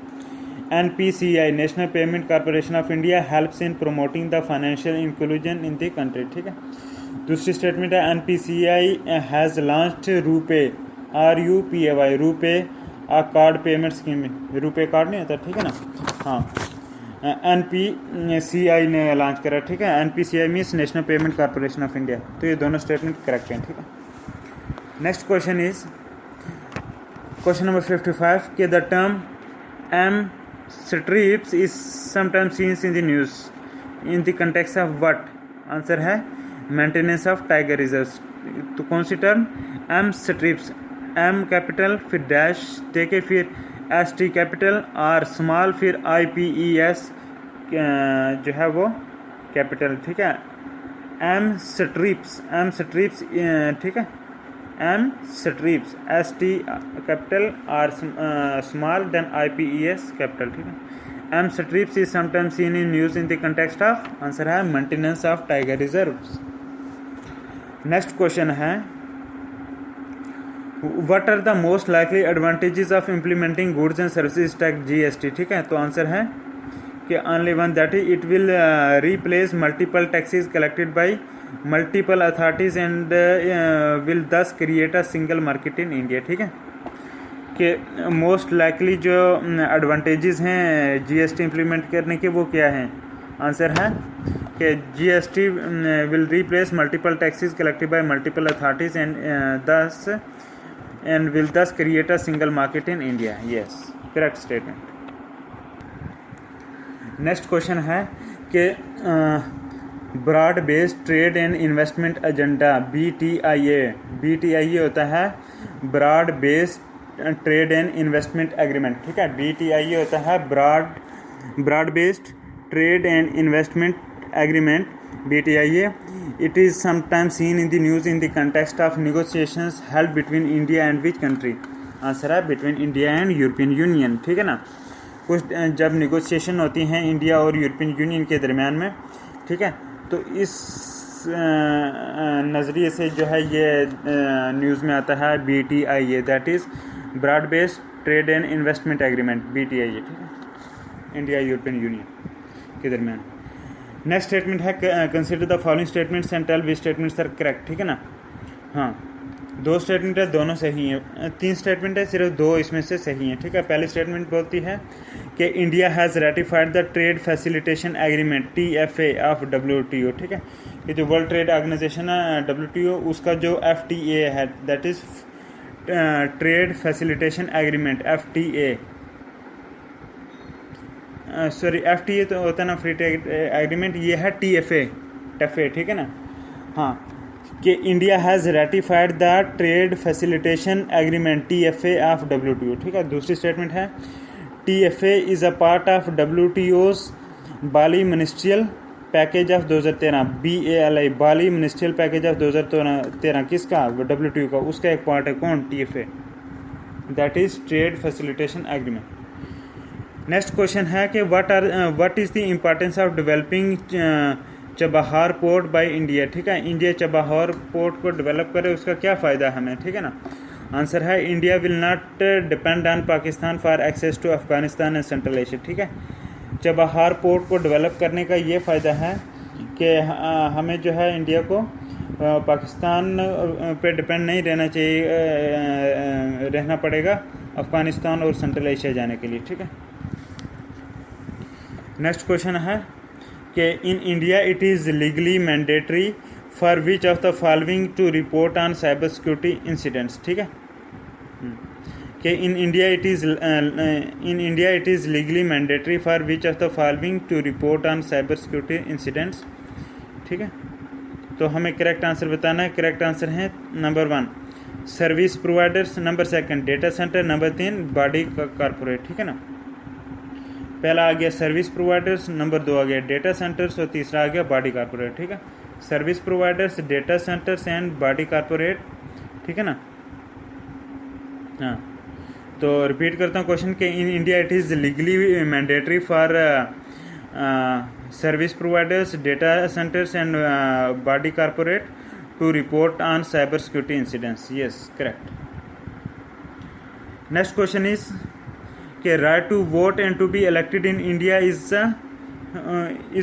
NPCI national payment corporation of India helps in promoting the financial inclusion in the country, ठीक है। दूसरी स्टेटमेंट है NPCI has launched RuPay RUPAY RuPay आ card payment scheme. RuPay card नहीं होता, ठीक है ना। हाँ, NPCI ने लॉन्च करा, ठीक है। NPCI means national payment corporation of India. तो ये दोनों स्टेटमेंट करेक्ट हैं, ठीक है। Next question is question number 55 के the term M strips is sometimes seens in the news in the context of what? Answer है मेंटेनेंस ऑफ टाइगर रिजर्व्स। तो कौन सी term? M strips, M capital फिर dash देके फिर ST capital और small फिर IPES जो है वो कैपिटल, ठीक है। M स्ट्रिप्स, ठीक है। M स्ट्रिप्स ST कैपिटल और स्मॉल देन IPES कैपिटल, ठीक है। M strips is sometimes seen in news in the context of, answer है maintenance of tiger reserves. Next question है what are the most likely advantages of implementing goods and services tax GST, ठीक है। तो answer है कि only one, that is it will replace multiple taxes collected by multiple authorities and will thus create a single market in India, ठीक है। कि most likely जो advantages हैं GST इम्प्लीमेंट करने के वो क्या हैं? आंसर है कि GST will replace multiple taxes collected by multiple authorities and will thus create a single market in India. Yes, correct statement. Next question है कि broad based trade and investment agenda BTIA होता है broad based trade and investment agreement, ठीक है। BTIA होता है broad based trade and investment agreement, BTIA. It is sometimes seen in the news in the context of negotiations held between India and which country? Answer है between India and European Union, ठीक है ना। कुछ जब negotiation होती हैं India और European union के दरमियान में, ठीक है, तो इस नज़रिए से जो है ये न्यूज़ में आता है BTIA, that is broad based trade and investment agreement, BTIA, ठीक है, इंडिया यूरोपियन यूनियन के दरमियान। नेक्स्ट स्टेटमेंट है consider the following statements and tell which statements are correct, ठीक है ना। हाँ, 2 स्टेटमेंट है, दोनों सही हैं। 3 स्टेटमेंट है, सिर्फ 2 इसमें से सही हैं, ठीक है। पहली स्टेटमेंट बोलती है कि India has ratified the trade facilitation agreement TFA of WTO, ठीक है। ये जो वर्ल्ड ट्रेड ऑर्गेनाइजेशन है WTO, उसका जो FTA है, that is trade facilitation agreement FTA, sorry FTA तो होता है ना फ्री ट्रेड एग्रीमेंट, ये है TFA, ठीक है ना। हाँ, कि India has ratified the trade facilitation agreement TFA of WTO, ठीक है। दूसरी स्टेटमेंट है TFA is a part of WTO's Bali ministerial package of 2013, BALI Bali ministerial package of 2013, किसका? WTO का, उसका एक पार्ट है कौन? TFA, that is trade facilitation agreement. Next question है कि what is the importance of developing Chabahar port by India, ठीक है। इंडिया चबहार पोर्ट को डेवलप करे, उसका क्या फ़ायदा हमें, ठीक है ना। आंसर है India will not depend on Pakistan for access to Afghanistan and central Asia, ठीक है। चबहार पोर्ट को डेवलप करने का ये फ़ायदा है कि हमें जो है इंडिया को पाकिस्तान पे डिपेंड नहीं रहना चाहिए, रहना पड़ेगा अफगानिस्तान और सेंट्रल एशिया जाने के लिए, ठीक है। नेक्स्ट क्वेश्चन है कि in India it is legally mandatory for which of the following to report on cyber security incidents, ठीक है। कि in India it is legally mandatory for which of the following to report on cyber security incidents, ठीक है। तो हमें correct answer बताना है। Correct answer है number 1 service providers, number 2 data centre, number 3 body corporate, ठीक है ना। पहला आ गया सर्विस प्रोवाइडर्स, नंबर 2 आ गया डेटा सेंटर्स और तीसरा आ गया बॉडी कॉरपोरेट, ठीक है। Service providers, data centers and body corporate, ठीक है ना। हाँ, तो रिपीट करता हूँ क्वेश्चन के in India it is legally mandatory for service providers, data centers and body corporate to report on cyber security incidents. Yes, correct. Next question is कि right to vote and to be elected in India is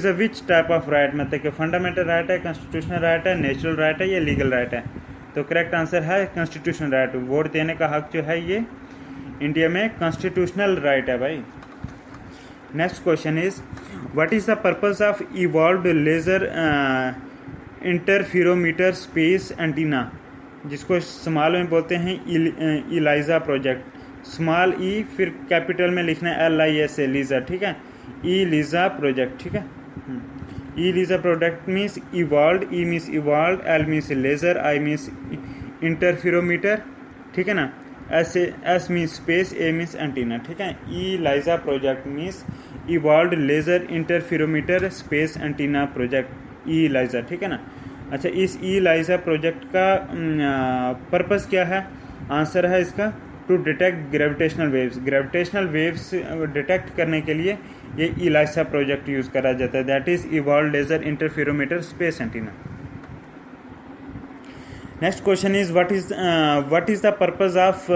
a which type of right, मतलब कि fundamental right है, constitutional right है, natural right है या legal right है। तो correct answer है कॉन्स्टिट्यूशनल राइट। वोट देने का हक जो है ये इंडिया में कॉन्स्टिट्यूशनल राइट है भाई। Next question is what is the purpose of evolved laser interferometer space antenna, जिसको स्मॉल में बोलते हैं इलाइजा प्रोजेक्ट। स्मॉल ई फिर कैपिटल में लिखना है LISA लीजा, ठीक है। लीजा प्रोजेक्ट, ठीक है। LISA project means evolved, E means evolved, L means laser, I means interferometer, ठीक है ना। S means space, A means antenna, ठीक है। LISA project means evolved laser interferometer space antenna project, LISA, ठीक है ना। अच्छा, इस लीजा प्रोजेक्ट का पर्पस क्या है? आंसर है इसका to detect gravitational waves. Gravitational waves detect करने के लिए ये इलाइसा प्रोजेक्ट यूज़ करा जाता है, that is evolved laser interferometer space antenna. Next question is what is the purpose of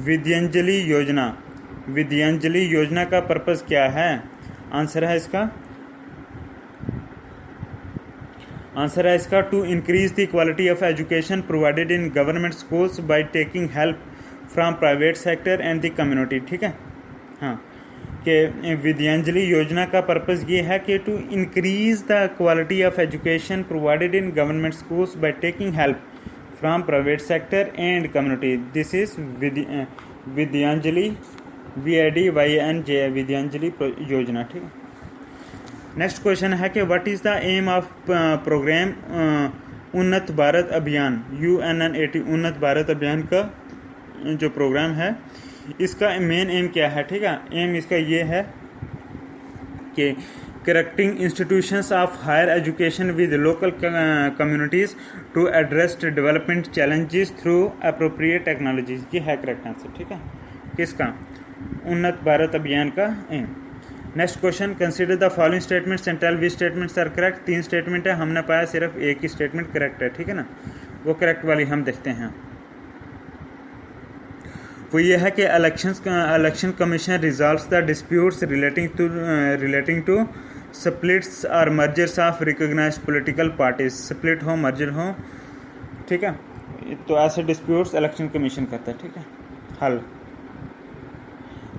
Vidyanjali Yojana. Vidyanjali योजना का पर्पस क्या है? आंसर है इसका to increase the quality of education provided in government schools by taking help from private sector and the community, ठीक है। हाँ, कि विद्यांजलि योजना का पर्पस ये है कि to increase the quality of education provided in government schools by taking help from private sector and community. This is Vidyanjali VIDYNJ Vidyanjali Yojana, ठीक है। नेक्स्ट क्वेश्चन है कि what is the aim of programme Unnat Bharat अभियान, UNNAT उन्नत भारत अभियान का जो प्रोग्राम है इसका मेन एम क्या है, ठीक है। एम इसका ये है कि correcting institutions of higher education with local communities to address development challenges through appropriate technologies. ये है करेक्ट आंसर, ठीक है, किसका? उन्नत भारत अभियान का aim. Next question consider the following statements and tell which statements are correct. 3 statement है, हमने पाया सिर्फ एक ही स्टेटमेंट करेक्ट है, ठीक है ना। वो करेक्ट वाली हम देखते हैं। वो ये है कि election commission resolves the disputes relating to splits और mergers of recognized political parties, split हो मर्जर हो, ठीक है, तो ऐसे डिस्प्यूट्स इलेक्शन कमीशन करता है, ठीक है, हल।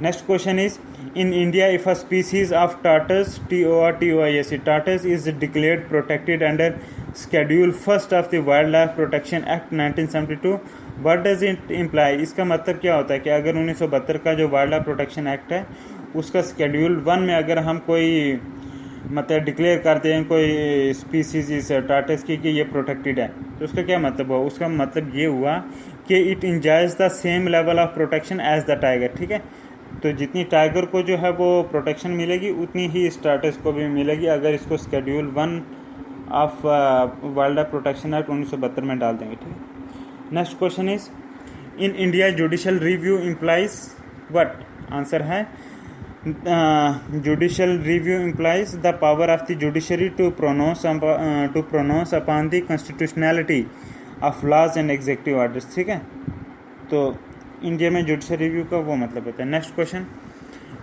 Next question is in India if a species of Tartus TORTOIS Tartus is declared protected under schedule first of the wildlife protection act 1972, what does it imply? इसका मतलब क्या होता है कि अगर 1972 का जो वाइल्ड लाइफ प्रोटेक्शन एक्ट है उसका शेड्यूल 1 में अगर हम कोई मतलब डिक्लेयर करते हैं कोई स्पीसीज इस टार्टस की कि ये प्रोटेक्टेड है, तो उसका क्या मतलब हुआ? उसका मतलब ये हुआ कि it enjoys the same level of protection as the tiger, ठीक है। तो जितनी टाइगर को जो है वो प्रोटेक्शन मिलेगी उतनी ही इस टार्टस को भी मिलेगी अगर इसको schedule 1 of wild life protection act 1972 में डाल देंगे, ठीक है। Next question is in India judicial review implies what? Answer है judicial review implies the power of the judiciary to pronounce upon the constitutionality of laws and executive orders, ठीक है। तो India में जुडिशियल रिव्यू का वो मतलब होता है। Next question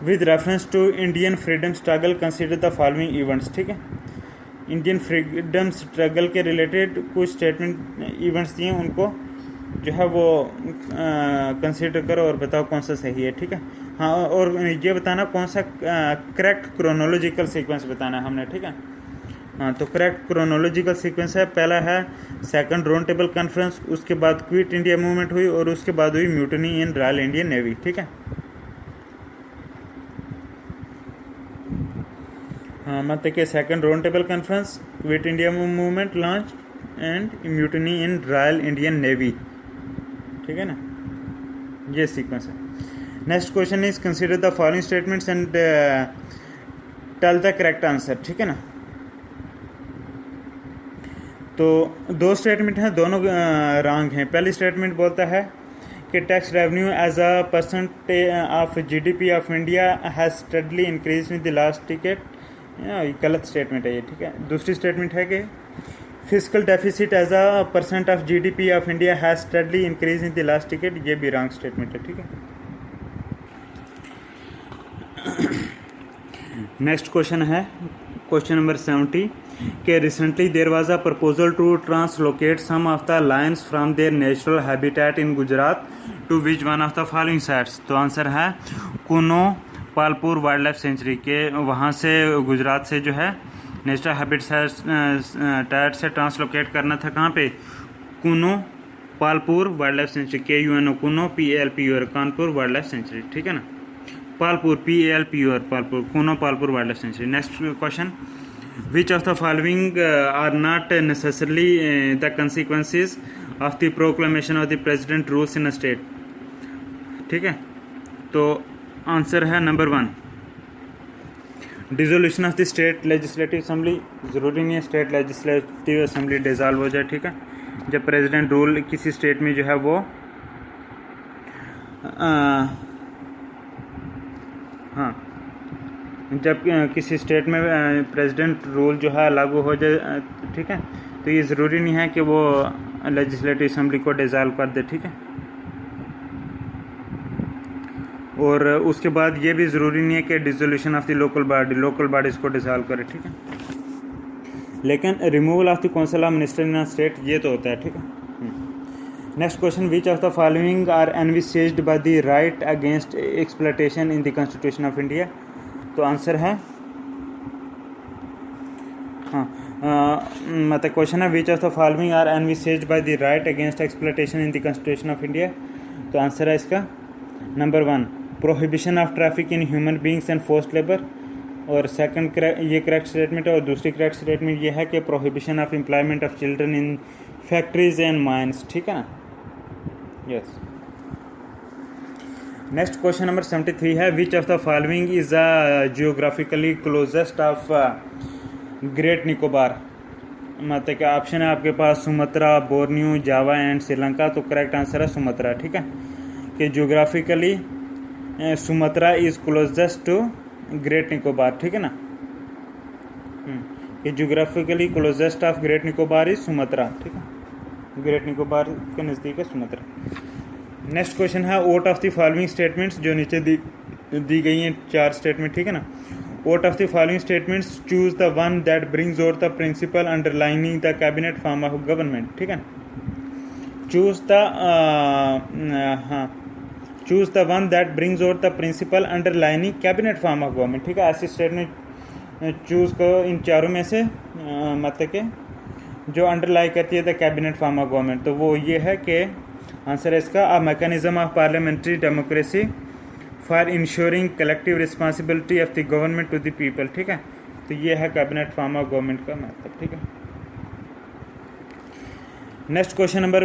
with reference to Indian freedom struggle consider the following events, ठीक है। इंडियन फ्रीडम स्ट्रगल के रिलेटेड कुछ स्टेटमेंट इवेंट्स दिए, उनको जो है वो कंसिडर करो और बताओ कौन सा सही है, ठीक है। हाँ, और ये बताना कौन सा करेक्ट क्रोनोलॉजिकल सीक्वेंस बताना है हमने, ठीक है। हाँ, तो करेक्ट क्रोनोलॉजिकल सीक्वेंस है, पहला है सेकंड राउंड टेबल कॉन्फ्रेंस, उसके बाद क्विट इंडिया मूवमेंट हुई और उसके बाद हुई mutiny in royal Indian navy, ठीक है। हाँ, मतलब कि second round table conference, quit India movement launch and mutiny in royal Indian navy, ठीक है ना, ये सीक्वेंस है। Next question is consider the following statements and tell the correct answer, ठीक है ना। तो दो स्टेटमेंट हैं, दोनों रॉन्ग हैं। पहली स्टेटमेंट बोलता है कि tax revenue as a percentage of GDP of India has steadily increase in the last decade, गलत स्टेटमेंट है ये, ठीक है। दूसरी स्टेटमेंट है कि fiscal deficit as a percent of GDP of India has steadily increase in the last decade, ये भी रॉन्ग स्टेटमेंट है, ठीक है। नेक्स्ट क्वेश्चन है क्वेश्चन नंबर 70 कि recently there was a proposal to translocate some of the Lions from their natural habitat in Gujarat to which one of the following sites? तो answer है Kuno Palpur wild life sanctuary के, वहाँ से गुजरात से जो है नेचुरल हैबिटेट से ट्रांसलोकेट करना था, कहाँ पे? Kuno Palpur wild life sanctuary, KUNO Kuno PALPUR Kanpur wild life sanctuary, ठीक है ना। Palpur PALPUR Palpur, Kuno Palpur wild life sanctuary. Next question which of the following are not necessarily the consequences of the proclamation of the president rules in a state, ठीक है। तो answer है number 1 dissolution of the state legislative assembly. ज़रूरी नहीं है state legislative assembly dissolve हो जाए, ठीक है। जब प्रेसिडेंट रूल किसी स्टेट में जो है वो हाँ, जब किसी स्टेट में प्रेसिडेंट रूल जो है लागू हो जाए, ठीक है, तो ये ज़रूरी नहीं है कि वो लेजिस्लेटिव असेंबली को डिसॉल्व कर दे, ठीक है। और उसके बाद ये भी ज़रूरी नहीं है कि dissolution of the local bodies को डिसॉल्व करे, ठीक है। लेकिन removal of the council of minister in state ये तो होता है, ठीक है। Next question which of the following are envisaged by the right against exploitation in the constitution of India? तो आंसर है मतलब क्वेश्चन है which of the following are envisaged by the right against exploitation in the constitution of India? तो answer है इसका number 1 prohibition of traffic in human beings and forced labour, और second ये correct statement है। और दूसरी correct statement ये है कि prohibition of employment of children in factories and mines, ठीक है ना। यस। नेक्स्ट क्वेश्चन नंबर 73 है which of the following is a geographically closest of great Nicobar? मतलब क्या ऑप्शन है आपके पास Sumatra, Borneo, Java and Sri Lanka. तो करेक्ट आंसर है सुमात्रा, ठीक है। कि geographically Sumatra is closest to Great Nicobar, ठीक है ना। कि geographically closest of great Nicobar is Sumatra, ठीक है। ग्रेट निकोबार के नज़दीक है सुमात्रा। नेक्स्ट क्वेश्चन है out of the following statements, जो नीचे दी गई हैं 4 स्टेटमेंट, ठीक है ना। Out of the following statements choose the one that brings out the principle underlining the cabinet form of government, ठीक है। Choose the one that brings out the principle underlining cabinet form of government, ठीक है। ऐसी statement choose करो इन चारों में से, मतलब के जो अंडरलाई करती है the cabinet form of government. तो वो ये है कि आंसर है इसका a mechanism of parliamentary democracy for ensuring collective responsibility of the government to the people, ठीक है। तो ये है कैबिनेट फॉर्म ऑफ गवर्नमेंट का मतलब, ठीक है। नेक्स्ट क्वेश्चन नंबर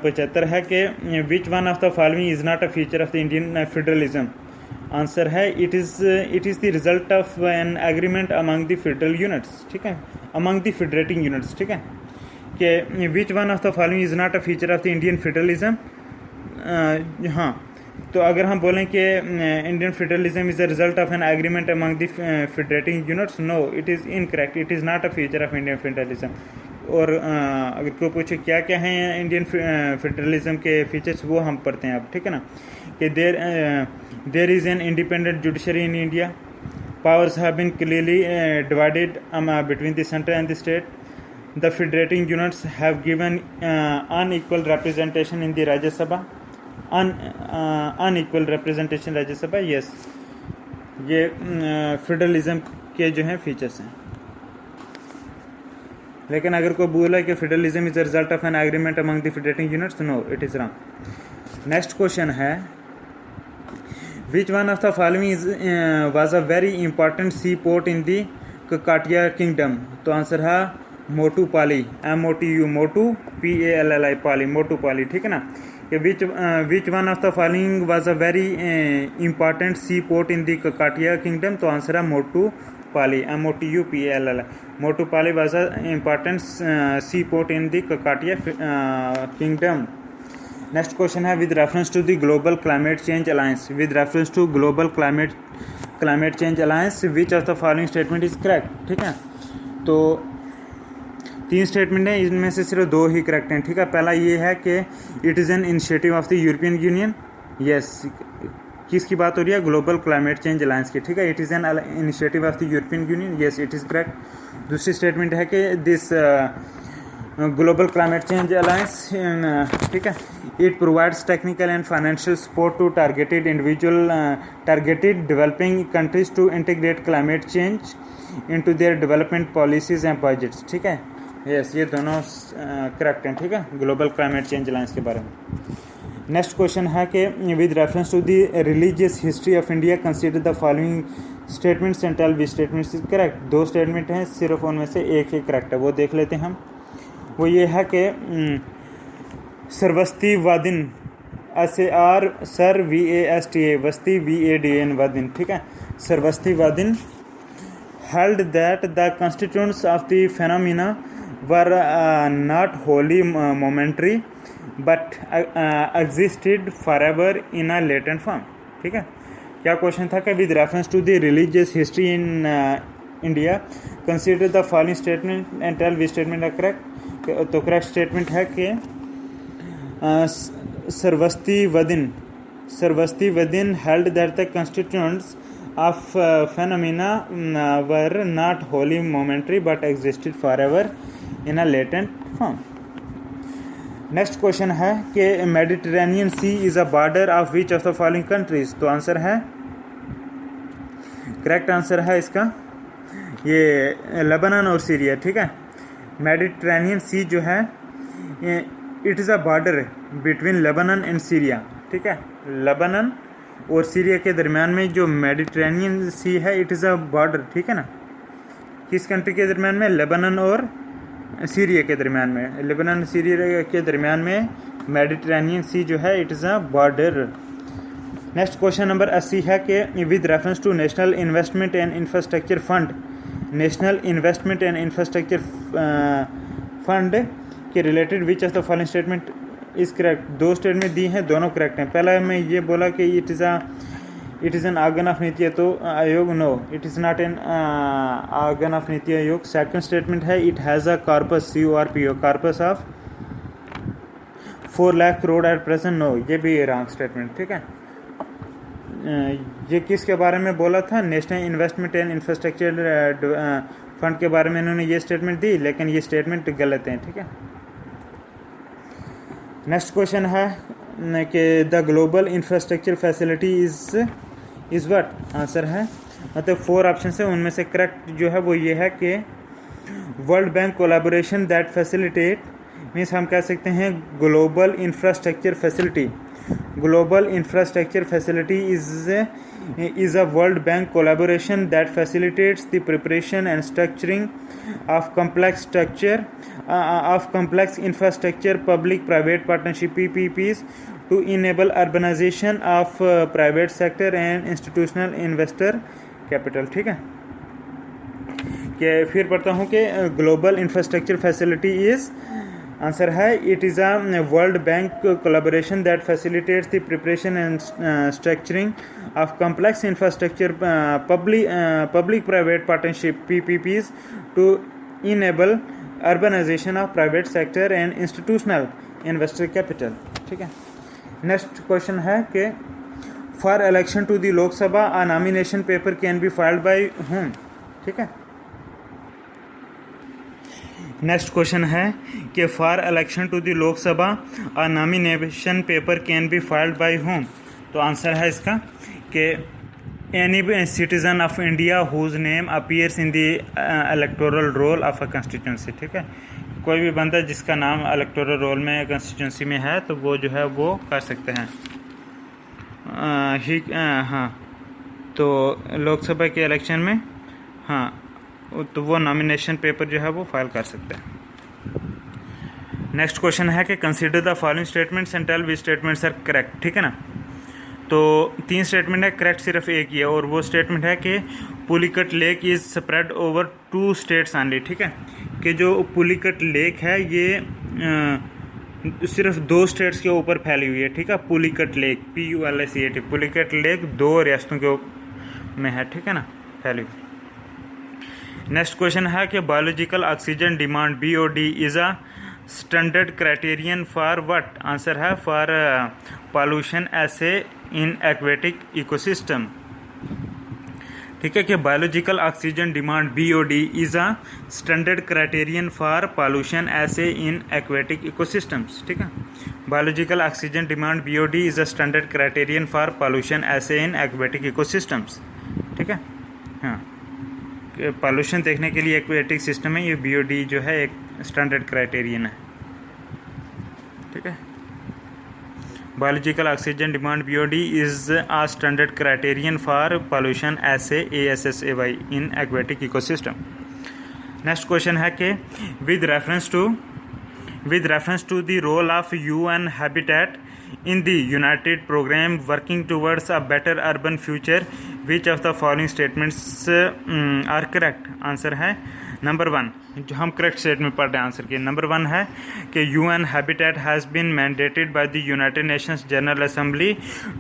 75 है कि which one of the following is not a feature of the Indian federalism. Answer है it is the result of an agreement among the federal units, ठीक है, among the federating units, ठीक है। कि which one of the following is not a feature of the Indian federalism. हाँ, तो अगर हम बोलें कि Indian federalism is the result of an agreement among the federating units, no it is incorrect, it is not a feature of Indian federalism. और अगर कोई पूछे क्या क्या हैं इंडियन फेडरलिज्म के फीचर्स, वो हम पढ़ते हैं अब, ठीक है ना। कि there is an independent judiciary in India, powers have been clearly divided between the centre and the state, the federating units have given unequal representation in the Rajya Sabha, unequal representation Rajya Sabha, yes, ये फेडरलिज्म के जो हैं features हैं। लेकिन अगर कोई बोला कि federalism is the result of an agreement among the federating units, no it is wrong. Next question है which one of the following was a very important sea port in the Kakatiya kingdom. तो answer है Motupalli, MOTU, मोटू PALLI, पाली, मोटूपाली, ठीक है ना। कि which one of the following was a very important sea port in the Kakatiya kingdom. तो answer है Motupalli, MOTUPALLI, Motupalli was a important sea port in the Kakatiya kingdom. Next question है with reference to the global climate change alliance, with reference to global climate change alliance which of the following statement is correct, ठीक है। तो 3 statement हैं, इनमें से सिर्फ 2 ही correct हैं, ठीक है। पहला ये है कि it is an initiative of the European Union, yes, किसकी बात हो रही है, ग्लोबल क्लाइमेट चेंज अलायंस की, ठीक है। It is an initiative of the European Union, yes, it is correct. दूसरी स्टेटमेंट है कि this global climate change alliance, ठीक है, it provides technical and financial support to targeted developing countries to integrate climate change into their development policies and budgets, ठीक है, yes, ये दोनों correct हैं, ठीक है, ग्लोबल क्लाइमेट चेंज अलायंस के बारे में। नेक्स्ट क्वेश्चन है कि with reference to the religious history of India consider the following statements and tell which statements is correct. 2 statement हैं, सिर्फ उनमें से एक ही करेक्ट है, वो देख लेते हैं हम। वो ये है कि सरवस्ती वादिन, SAR सर VASTA, वस्ती VADN वादिन, ठीक है, Saraswati वादिन held that the constituents of the phenomena were not wholly momentary but existed forever in a latent form, ठीक है। क्या क्वेश्चन था कि with reference to the religious history in India consider the following statement and tell which statement are correct. तो correct statement है कि Sarvastivadin held that the constituents of phenomena were not wholly momentary but existed forever in a latent form. Next question है कि Mediterranean sea is a border of which of the following countries. तो answer है, correct answer है इसका ये Lebanon और Syria, ठीक है। मेडिटेरेनियन सी जो है it is a border between Lebanon and Syria, ठीक है। लेबनान और सीरिया के दरमियान में जो मेडिटेरेनियन सी है इट इज़ अ बॉर्डर, ठीक है ना। किस कंट्री के दरमियान में, लेबनान और सीरिया के दरमियान में, लेबनान सीरिया के दरमियान में मेडिटेरेनियन सी जो है it is a border. Next question number 80 है कि with reference to national investment and infrastructure fund, national investment and infrastructure fund के related which of the following statement is correct. 2 statement दी हैं, दोनों correct हैं। पहला मैं ये बोला कि it is an organ of NITI Aayog, no it is not an organ of NITI Aayog. Second statement है it has a corpus, CORPO, corpus of 4 lakh crore at present, no, ये भी रॉन्ग स्टेटमेंट, ठीक है। ये किसके बारे में बोला था? National investment and infrastructure fund के बारे में इन्होंने ये स्टेटमेंट दी, लेकिन ये स्टेटमेंट गलत है, ठीक है। नेक्स्ट क्वेश्चन है कि the global infrastructure facility is what? Answer है, मतलब 4 ऑप्शन है, उनमें से करेक्ट जो है वो ये है कि world bank collaboration that facilitate, means हम कह सकते हैं global infrastructure facility. Global infrastructure facility is a World Bank collaboration that facilitates the preparation and structuring of complex infrastructure public-private partnership (PPPs) to enable urbanization of private sector and institutional investor capital, ठीक है। कि फिर पढ़ता हूँ कि global infrastructure facility is, answer है it is a world bank collaboration that facilitates the preparation and structuring of complex infrastructure public private partnership PPPs to enable urbanisation of private sector and institutional investor capital, ठीक है। Next question है कि for election to the Lok Sabha a nomination paper can be filed by whom, ठीक है। Next question है कि for election to the Lok Sabha a nomination paper can be filed by home, तो answer है इसका कि any citizen of India whose name appears in the electoral roll of a constituency, ठीक है। कोई भी बंदा जिसका नाम इलेक्टोरल रोल में कंस्टिट्यूंसी में है तो वो जो है वो कर सकते हैं। हाँ, तो लोकसभा के इलेक्शन में हाँ, तो वो नॉमिनेशन पेपर जो है वो फाइल कर सकते हैं। नेक्स्ट क्वेश्चन है कि consider the following statements and tell which statements are correct, ठीक है ना। तो 3 स्टेटमेंट है, करेक्ट सिर्फ एक ही है, और वो स्टेटमेंट है कि Pulicat lake is spread over 2 states only, ठीक है। कि जो पुलिकट लेक है ये सिर्फ 2 स्टेट्स के ऊपर फैली हुई है, ठीक है। Pulicat lake PULICAT, Pulicat lake 2 रियासतों के में है, ठीक है ना, फैली हुई। नेक्स्ट क्वेश्चन है कि biological oxygen demand BOD is a standard criterion for what? Answer है for pollution assay in aquatic ecosystem, ठीक है। कि biological oxygen demand BOD is a standard criterion for pollution assay in aquatic ecosystems, ठीक है। Biological oxygen demand BOD is a standard criterion for pollution assay in aquatic ecosystems, ठीक है। हाँ, pollution देखने के लिए एक्वेटिक सिस्टम में ये BOD जो है एक स्टैंडर्ड क्राइटेरियन है, ठीक है। Biological oxygen demand BOD is a standard criterion for pollution assay ASSAY in aquatic ecosystem. Next question है कि with reference to the role of UN habitat in the United Program working towards a better urban future, which of the following statements are correct? Answer है number 1, जो हम correct statement पढ़ रहे हैं answer के। Number 1 है कि UN Habitat has been mandated by the United Nations General Assembly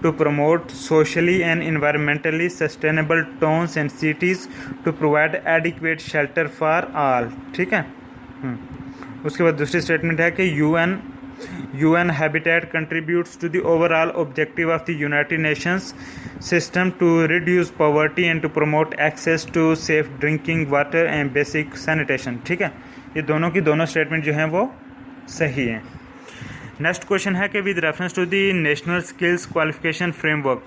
to promote socially and environmentally sustainable towns and cities to provide adequate shelter for all, ठीक है। उसके बाद दूसरी स्टेटमेंट है कि UN Habitat contributes to the overall objective of the United Nations system to reduce poverty and to promote access to safe drinking water and basic sanitation, ठीक है। ये दोनों की दोनों स्टेटमेंट जो हैं वो सही हैं। नेक्स्ट क्वेश्चन है कि with reference to the national skills qualification framework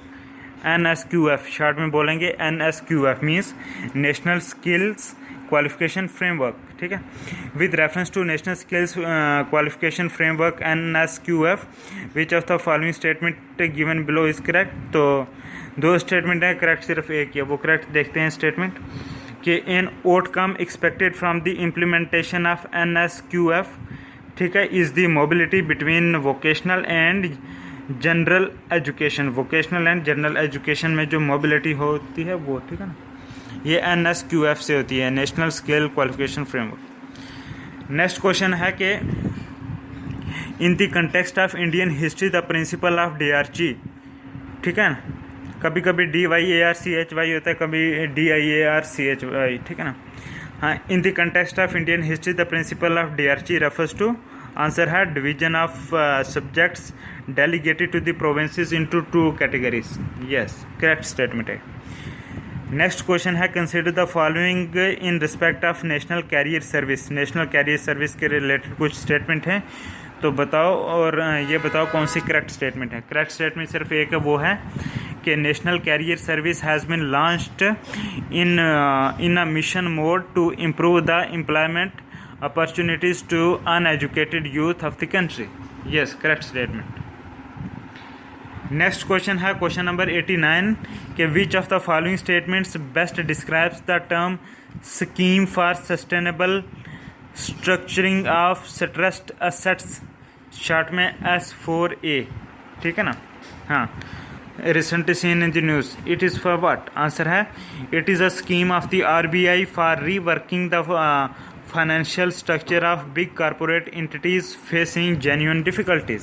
NSQF, short में बोलेंगे NSQF means national skills qualification framework, ठीक है। With reference to national skills qualification framework NSQF which of the following statement given below is correct? तो 2 statement है, correct सिर्फ एक है, वो करेक्ट देखते हैं स्टेटमेंट कि an outcome expected from the implementation of NSQF, ठीक है, is the mobility between vocational and general education. Vocational and general education में जो मोबिलिटी होती है वो, ठीक है ना, ये NSQF से होती है, national skill qualification framework. Next question है कि इन the context of Indian history the principle of DRG, ठीक है ना, कभी कभी DYARCHY होता है, कभी DIARCHY, ठीक है ना। हाँ, in the context of Indian history the principle of DRG refers to, answer है division of subjects delegated to the provinces into 2 categories. Yes, correct statement है। नेक्स्ट क्वेश्चन है consider the following in respect of national career service. National career service के related कुछ statement हैं, तो बताओ और ये बताओ कौन सी करेक्ट स्टेटमेंट है। करेक्ट स्टेटमेंट सिर्फ एक है, वो है कि national career service has been launched in a mission mode to improve the employment opportunities to uneducated youth of the country. Yes, correct statement. Next question है क्वेश्चन नंबर 89 के which of the following statements best describes the term scheme for sustainable structuring of stressed assets, short में S4A, ठीक है ना। हाँ, recently seen in the news, it is for what. Answer है it is a scheme of the RBI for reworking the financial structure of big corporate entities facing genuine difficulties.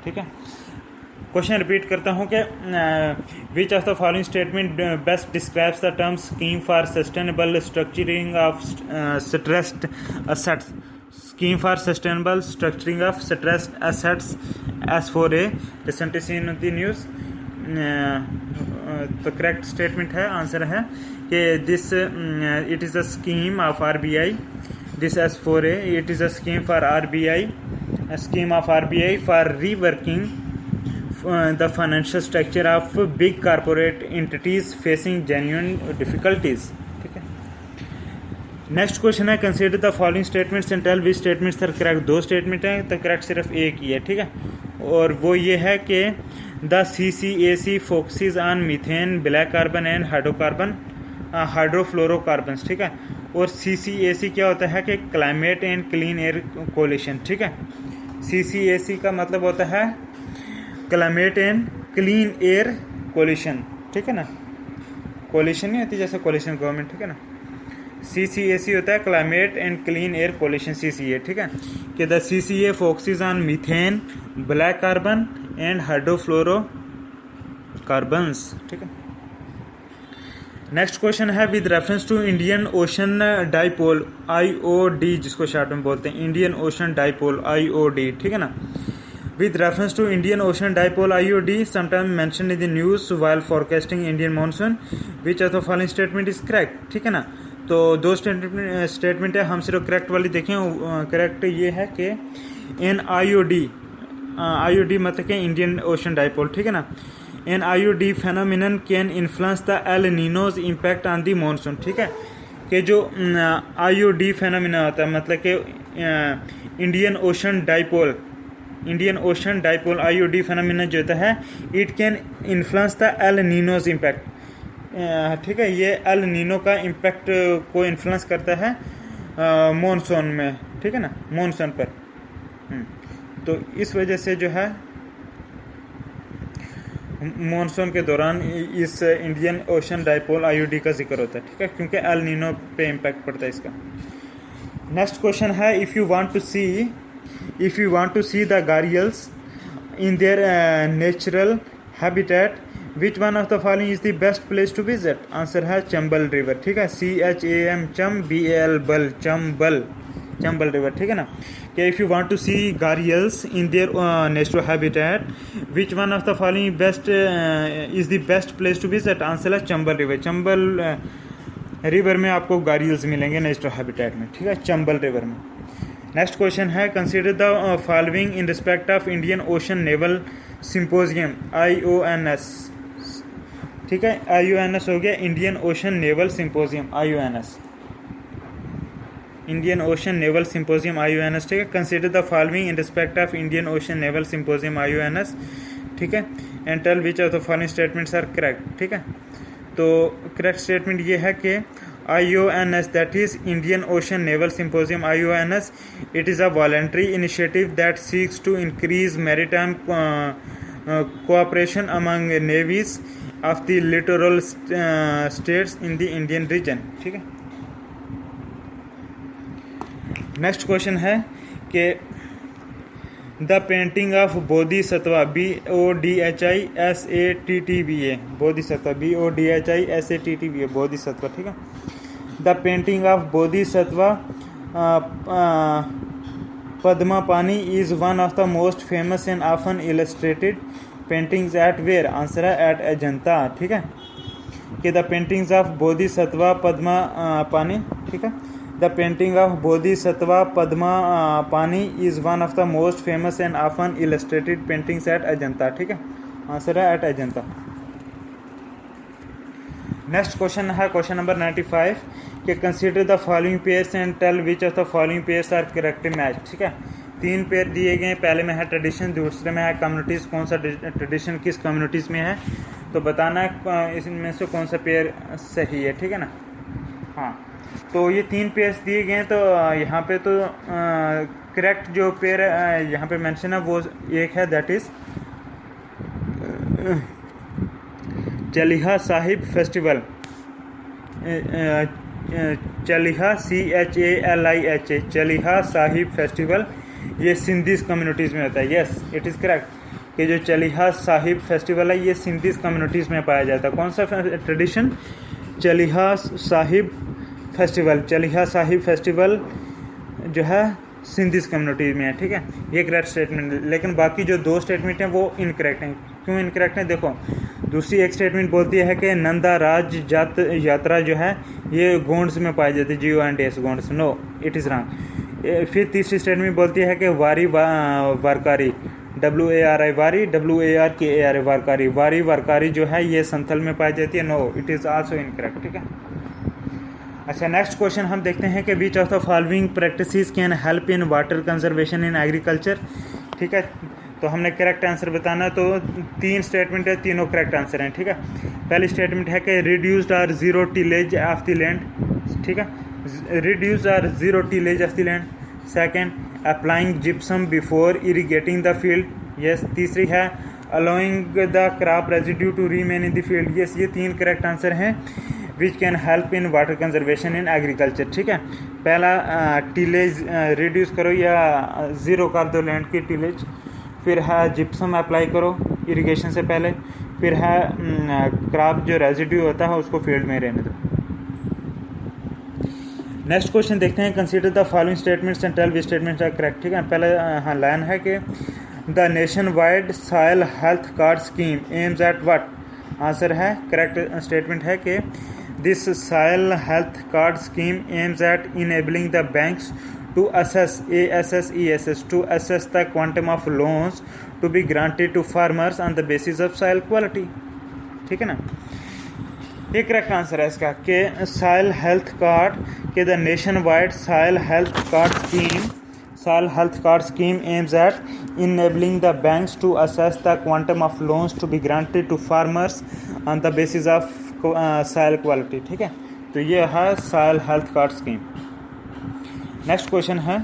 ठीक है, question repeat करता हूँ कि which of the following statement best describes the term scheme for sustainable structuring of stressed assets. Scheme for sustainable structuring of stressed assets S4A, recently seen in the news. तो correct statement है, answer है कि this it is a scheme of RBI, this S4A, it is a scheme for RBI, a scheme of RBI for reworking the financial structure of big corporate entities facing genuine difficulties। ठीक है, next question है consider the following statements and tell which statements are correct. दो statement हैं, तो correct सिर्फ एक ही है। ठीक है, और वो ये है कि the CCAC focuses on methane, black carbon and hydrofluorocarbons. ठीक है, और CCAC क्या होता है कि climate and clean air coalition. ठीक है, CCAC का मतलब होता है climate and clean air coalition. ठीक है ना, कोलिशन नहीं होती जैसे कोलिशन गवर्नमेंट। ठीक है ना, CCAC होता है climate and clean air coalition, CCA। ठीक है, कि the CCA focuses on methane, black carbon and hydrofluorocarbons. ठीक है, नेक्स्ट क्वेश्चन है with reference to Indian ocean dipole IOD, जिसको शॉर्ट में बोलते हैं इंडियन ओशन डाइपोल IOD। ठीक है ना, with reference to Indian Ocean Dipole IOD sometimes mentioned in the news while forecasting Indian monsoon, which of the following statement is correct। ठीक है ना, तो दो स्टेटमेंट है, हम सिर्फ करेक्ट वाली देखें। करेक्ट ये है कि IOD मतलब कि इंडियन ओशन डाइपोल। ठीक है ना, IOD phenomenon can influence the El Nino's impact on the monsoon। ठीक है, कि जो IOD phenomenon होता है मतलब कि Indian ocean dipole IOD phenomenon जो होता है, it can influence the El Nino's impact. ठीक है, ये एल नीनो का इम्पैक्ट को इन्फ्लुएंस करता है मॉनसून में। ठीक है ना, मॉनसून पर। तो इस वजह से जो है मॉनसून के दौरान इस इंडियन ओशन डाइपोल IOD का जिक्र होता है। ठीक है, क्योंकि एल नीनो पे इम्पैक्ट पड़ता है इसका। नेक्स्ट क्वेश्चन है if you want to see the gharials in their natural habitat, which one of the following is the best place to visit। Answer है चंबल रिवर। ठीक है, CHAM BAL बल, Chambal river. ठीक है ना, कि if you want to see gharials in their natural habitat, which one of the following is the best place to visit। Answer है Chambal river. Chambal river में आपको gharials मिलेंगे नेचुरल हैबिटेट में। ठीक है, चंबल रिवर में। नेक्स्ट क्वेश्चन है consider the following in respect of Indian Ocean Naval Symposium IONS। ठीक है, IONS हो गया Indian Ocean Naval Symposium IONS, Indian Ocean Naval Symposium IONS। ठीक है, consider the following in respect of Indian Ocean Naval Symposium IONS। ठीक है, and tell which of the following statements are correct. ठीक है, तो correct statement ये है कि IONS, that is Indian Ocean Naval Symposium IONS, it is a voluntary initiative that seeks to increase maritime cooperation among navies of the littoral states in the Indian region। ठीक है, next question है कि the painting of Bodhisattva BODHISATTVA, Bodhisattva BODHISATTVA, Bodhisattva. ठीक है, the painting of Bodhisattva Padmapani is one of the most famous and often illustrated paintings at where? Answer है at Ajanta, ठीक है, कि the paintings of Bodhisattva Padmapani, ठीक है, the painting of Bodhisattva Padmapani is one of the most famous and often illustrated paintings at Ajanta, ठीक है, answer है at Ajanta. Next question है क्वेश्चन नंबर 95 कि consider the following pairs and tell which of the following pairs are correct match, ठीक है, 3 pair दिए गए, पहले में है ट्रेडिशन, दूसरे में है कम्युनिटीज़, कौन सा ट्रेडिशन किस कम्युनिटीज़ में है, तो बताना है इसमें से कौन सा पेयर सही है, ठीक है ना. हाँ, तो ये 3 पेयर्स दिए गए हैं, तो यहाँ पे तो करेक्ट जो पेयर यहाँ पे मेंशन है वो एक है, that is Chaliha Sahib festival, Chaliha CHALIH, Chaliha Sahib festival, ये सिंधीज़ कम्युनिटीज़ में होता है. यस, इट इज़ करेक्ट कि जो चलिहा साहिब फेस्टिवल है ये सिंधीज़ कम्युनिटीज़ में पाया जाता है. कौन सा tradition? Chaliha Sahib festival, Chaliha Sahib festival जो है सिंधीज़ कम्युनिटी में है, ठीक है, ये करेक्ट स्टेटमेंट. लेकिन बाकी जो 2 स्टेटमेंट हैं वो इनकरेक्ट हैं. क्यों इनकरेक्ट हैं? देखो, दूसरी एक स्टेटमेंट बोलती है कि नंदा राज जात यात्रा जो है ये गोंड्स में पाई जाती है, GONDS Gonds, no, it is wrong. फिर तीसरी स्टेटमेंट बोलती है कि वारी वारकारी, WARI वारी, WARKARI वारकारी, वारी वारकारी जो है ये संथल में पाई जाती है, no, it is also incorrect, ठीक है. अच्छा, नेक्स्ट क्वेश्चन हम देखते हैं कि which of the following practices can help in water conservation in agriculture, ठीक है, तो हमने करेक्ट आंसर बताना. तो 3 स्टेटमेंट है, तीनों करेक्ट आंसर हैं, ठीक है. पहली स्टेटमेंट है कि reduced or zero tillage of the land, ठीक है, reduced or zero tillage of the land. Second, applying gypsum before irrigating the field. Yes. तीसरी है allowing the crop residue to remain in the field. Yes, ये 3 correct answer हैं which can help in water conservation in agriculture, ठीक है. पहला tillage reduce करो या zero कर दो लैंड की टिलेज, फिर है जिप्सम अप्लाई करो इरिगेशन से पहले, फिर है क्रॉप जो रेजिड्यू होता है उसको फील्ड में रहने दो. नेक्स्ट क्वेश्चन देखते हैं, consider the following statements and tell which statements are correct, ठीक है. पहला हाँ लाइन है कि the nation wide soil health card scheme aims at what. Answer है, करेक्ट स्टेटमेंट है कि this soil health card scheme aims at enabling the banks to assess ASSESS to assess the quantum of loans to be granted to farmers on the basis of soil quality, ठीक है ना. ये correct answer है इसका कि soil health card के the nation wide soil health card scheme aims at enabling the banks to assess the quantum of loans to be granted to farmers on the basis of soil quality, ठीक है. तो ये है soil health card scheme. Next question है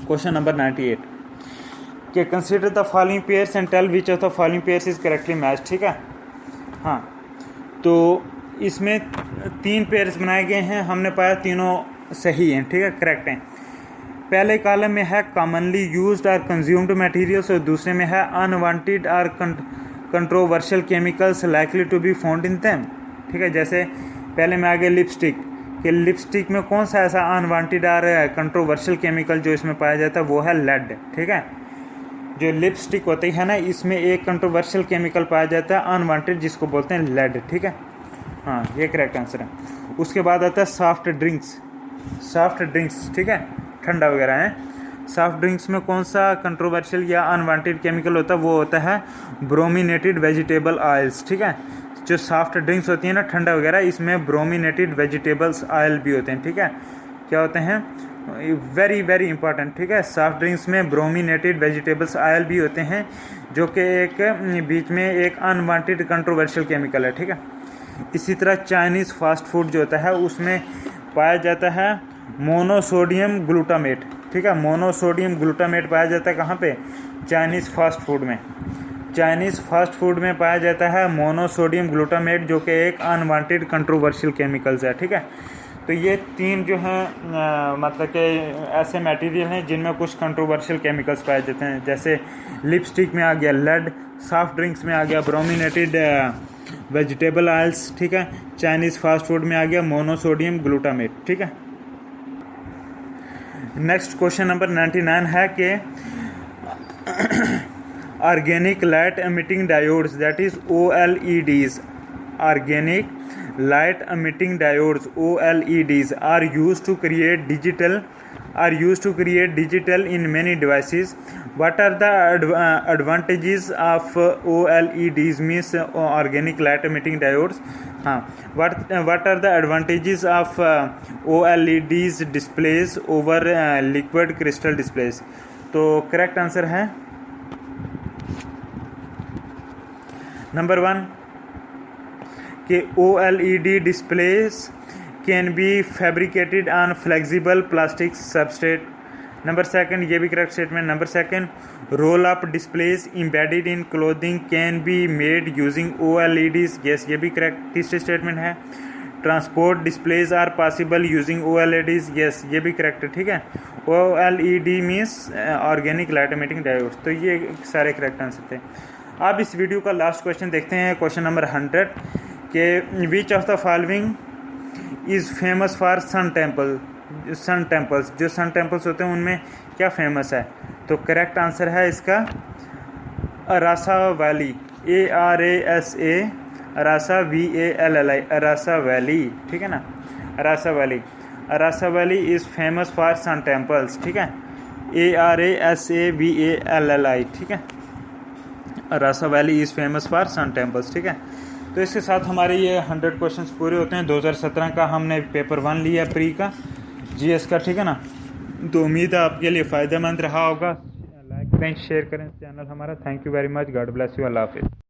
question number 98 कि consider the following pairs and tell which of the following pairs is correctly match, ठीक है. हाँ, तो इसमें 3 पेयर्स बनाए गए हैं, हमने पाया तीनों सही हैं, ठीक है, करेक्ट हैं. पहले कॉलम में है कॉमनली यूज्ड और कंज्यूम्ड मटेरियल्स और दूसरे में है अनवांटेड और controversial chemicals likely to be found in them, ठीक है. जैसे पहले में आ गया लिपस्टिक, कि लिपस्टिक में कौन सा ऐसा अनवांटेड और कंट्रोवर्शियल केमिकल जो इसमें पाया जाता है वो है लेड, ठीक है. जो लिपस्टिक होती है ना, इसमें एक कंट्रोवर्शियल केमिकल पाया जाता है अनवांटेड जिसको बोलते हैं लेड, ठीक है. हाँ, ये करेक्ट आंसर है. उसके बाद आता है सॉफ्ट ड्रिंक्स, ठीक है, ठंडा वगैरह है. सॉफ्ट ड्रिंक्स में कौन सा कंट्रोवर्शियल या अनवांटेड केमिकल होता है? वो होता है ब्रोमिनेटेड वेजिटेबल ऑयल्स, ठीक है. जो सॉफ्ट ड्रिंक्स होती है ना ठंडा वगैरह, इसमें ब्रोमिनेटेड वेजिटेबल्स ऑयल भी होते हैं, ठीक है. क्या होते हैं? वेरी वेरी इंपॉर्टेंट, ठीक है. सॉफ्ट ड्रिंक्स में ब्रोमिनेटेड वेजिटेबल्स ऑयल भी होते हैं जो कि एक बीच में एक अनवांटेड कंट्रोवर्शियल केमिकल है, ठीक है. इसी तरह चाइनीज़ फास्ट फूड जो होता है उसमें पाया जाता है मोनोसोडियम ग्लूटामेट, ठीक है. मोनोसोडियम ग्लूटामेट पाया जाता है कहाँ पे? चाइनीज़ फास्ट फूड में. चाइनीज़ फास्ट फूड में पाया जाता है मोनोसोडियम ग्लूटामेट जो कि एक अनवांटेड कंट्रोवर्शियल केमिकल्स है, ठीक है. तो ये 3 जो हैं मतलब कि ऐसे मटेरियल हैं जिनमें कुछ कंट्रोवर्शियल केमिकल्स पाए जाते हैं. जैसे लिपस्टिक में आ गया लेड, सॉफ्ट ड्रिंक्स में आ गया ब्रोमिनेटेड वेजिटेबल ऑयल्स, ठीक है. चाइनीज़ फास्ट फूड में आ गया मोनोसोडियम ग्लूटामेट, ठीक है. नेक्स्ट क्वेश्चन नंबर 99 है कि organic light emitting diodes, that is OLEDs, organic light emitting diodes OLEDs are used to create digital in many devices. What are the advantages of OLEDs, means organic light emitting diodes? What are the advantages of OLEDs displays over liquid crystal displays? तो correct answer है number 1 कि OLED displays can be fabricated on flexible plastic substrate. Number 2 ये भी correct statement. Number 2 roll up displays embedded in clothing can be made using OLEDs. yes, ये भी correct. तीसरी statement है transparent displays are possible using OLEDs. yes, ये भी correct है. ठीक है. OLED means organic light emitting diodes. तो ये सारे करेक्ट आंसर थे. अब इस वीडियो का लास्ट क्वेश्चन देखते हैं, क्वेश्चन नंबर 100 के which of the following is famous for sun temples. जो सन टेम्पल्स होते हैं उनमें क्या फेमस है? तो करेक्ट आंसर है इसका Arasavalli. ARASA Arasa VALLI Arasavalli. ठीक है ना. Arasavalli is famous for sun temples. ठीक है. ARASA VALLI. ठीक है. Arasavalli is famous for sun temples. ठीक है. तो इसके साथ हमारे ये 100 क्वेश्चंस पूरे होते हैं. 2017 का हमने पेपर 1 लिया प्री का GS का. ठीक है ना. तो उम्मीद है आपके लिए फ़ायदेमंद रहा होगा. लाइक करें, शेयर करें चैनल हमारा. Thank you very much. God bless you. अल्लाह हाफिज़.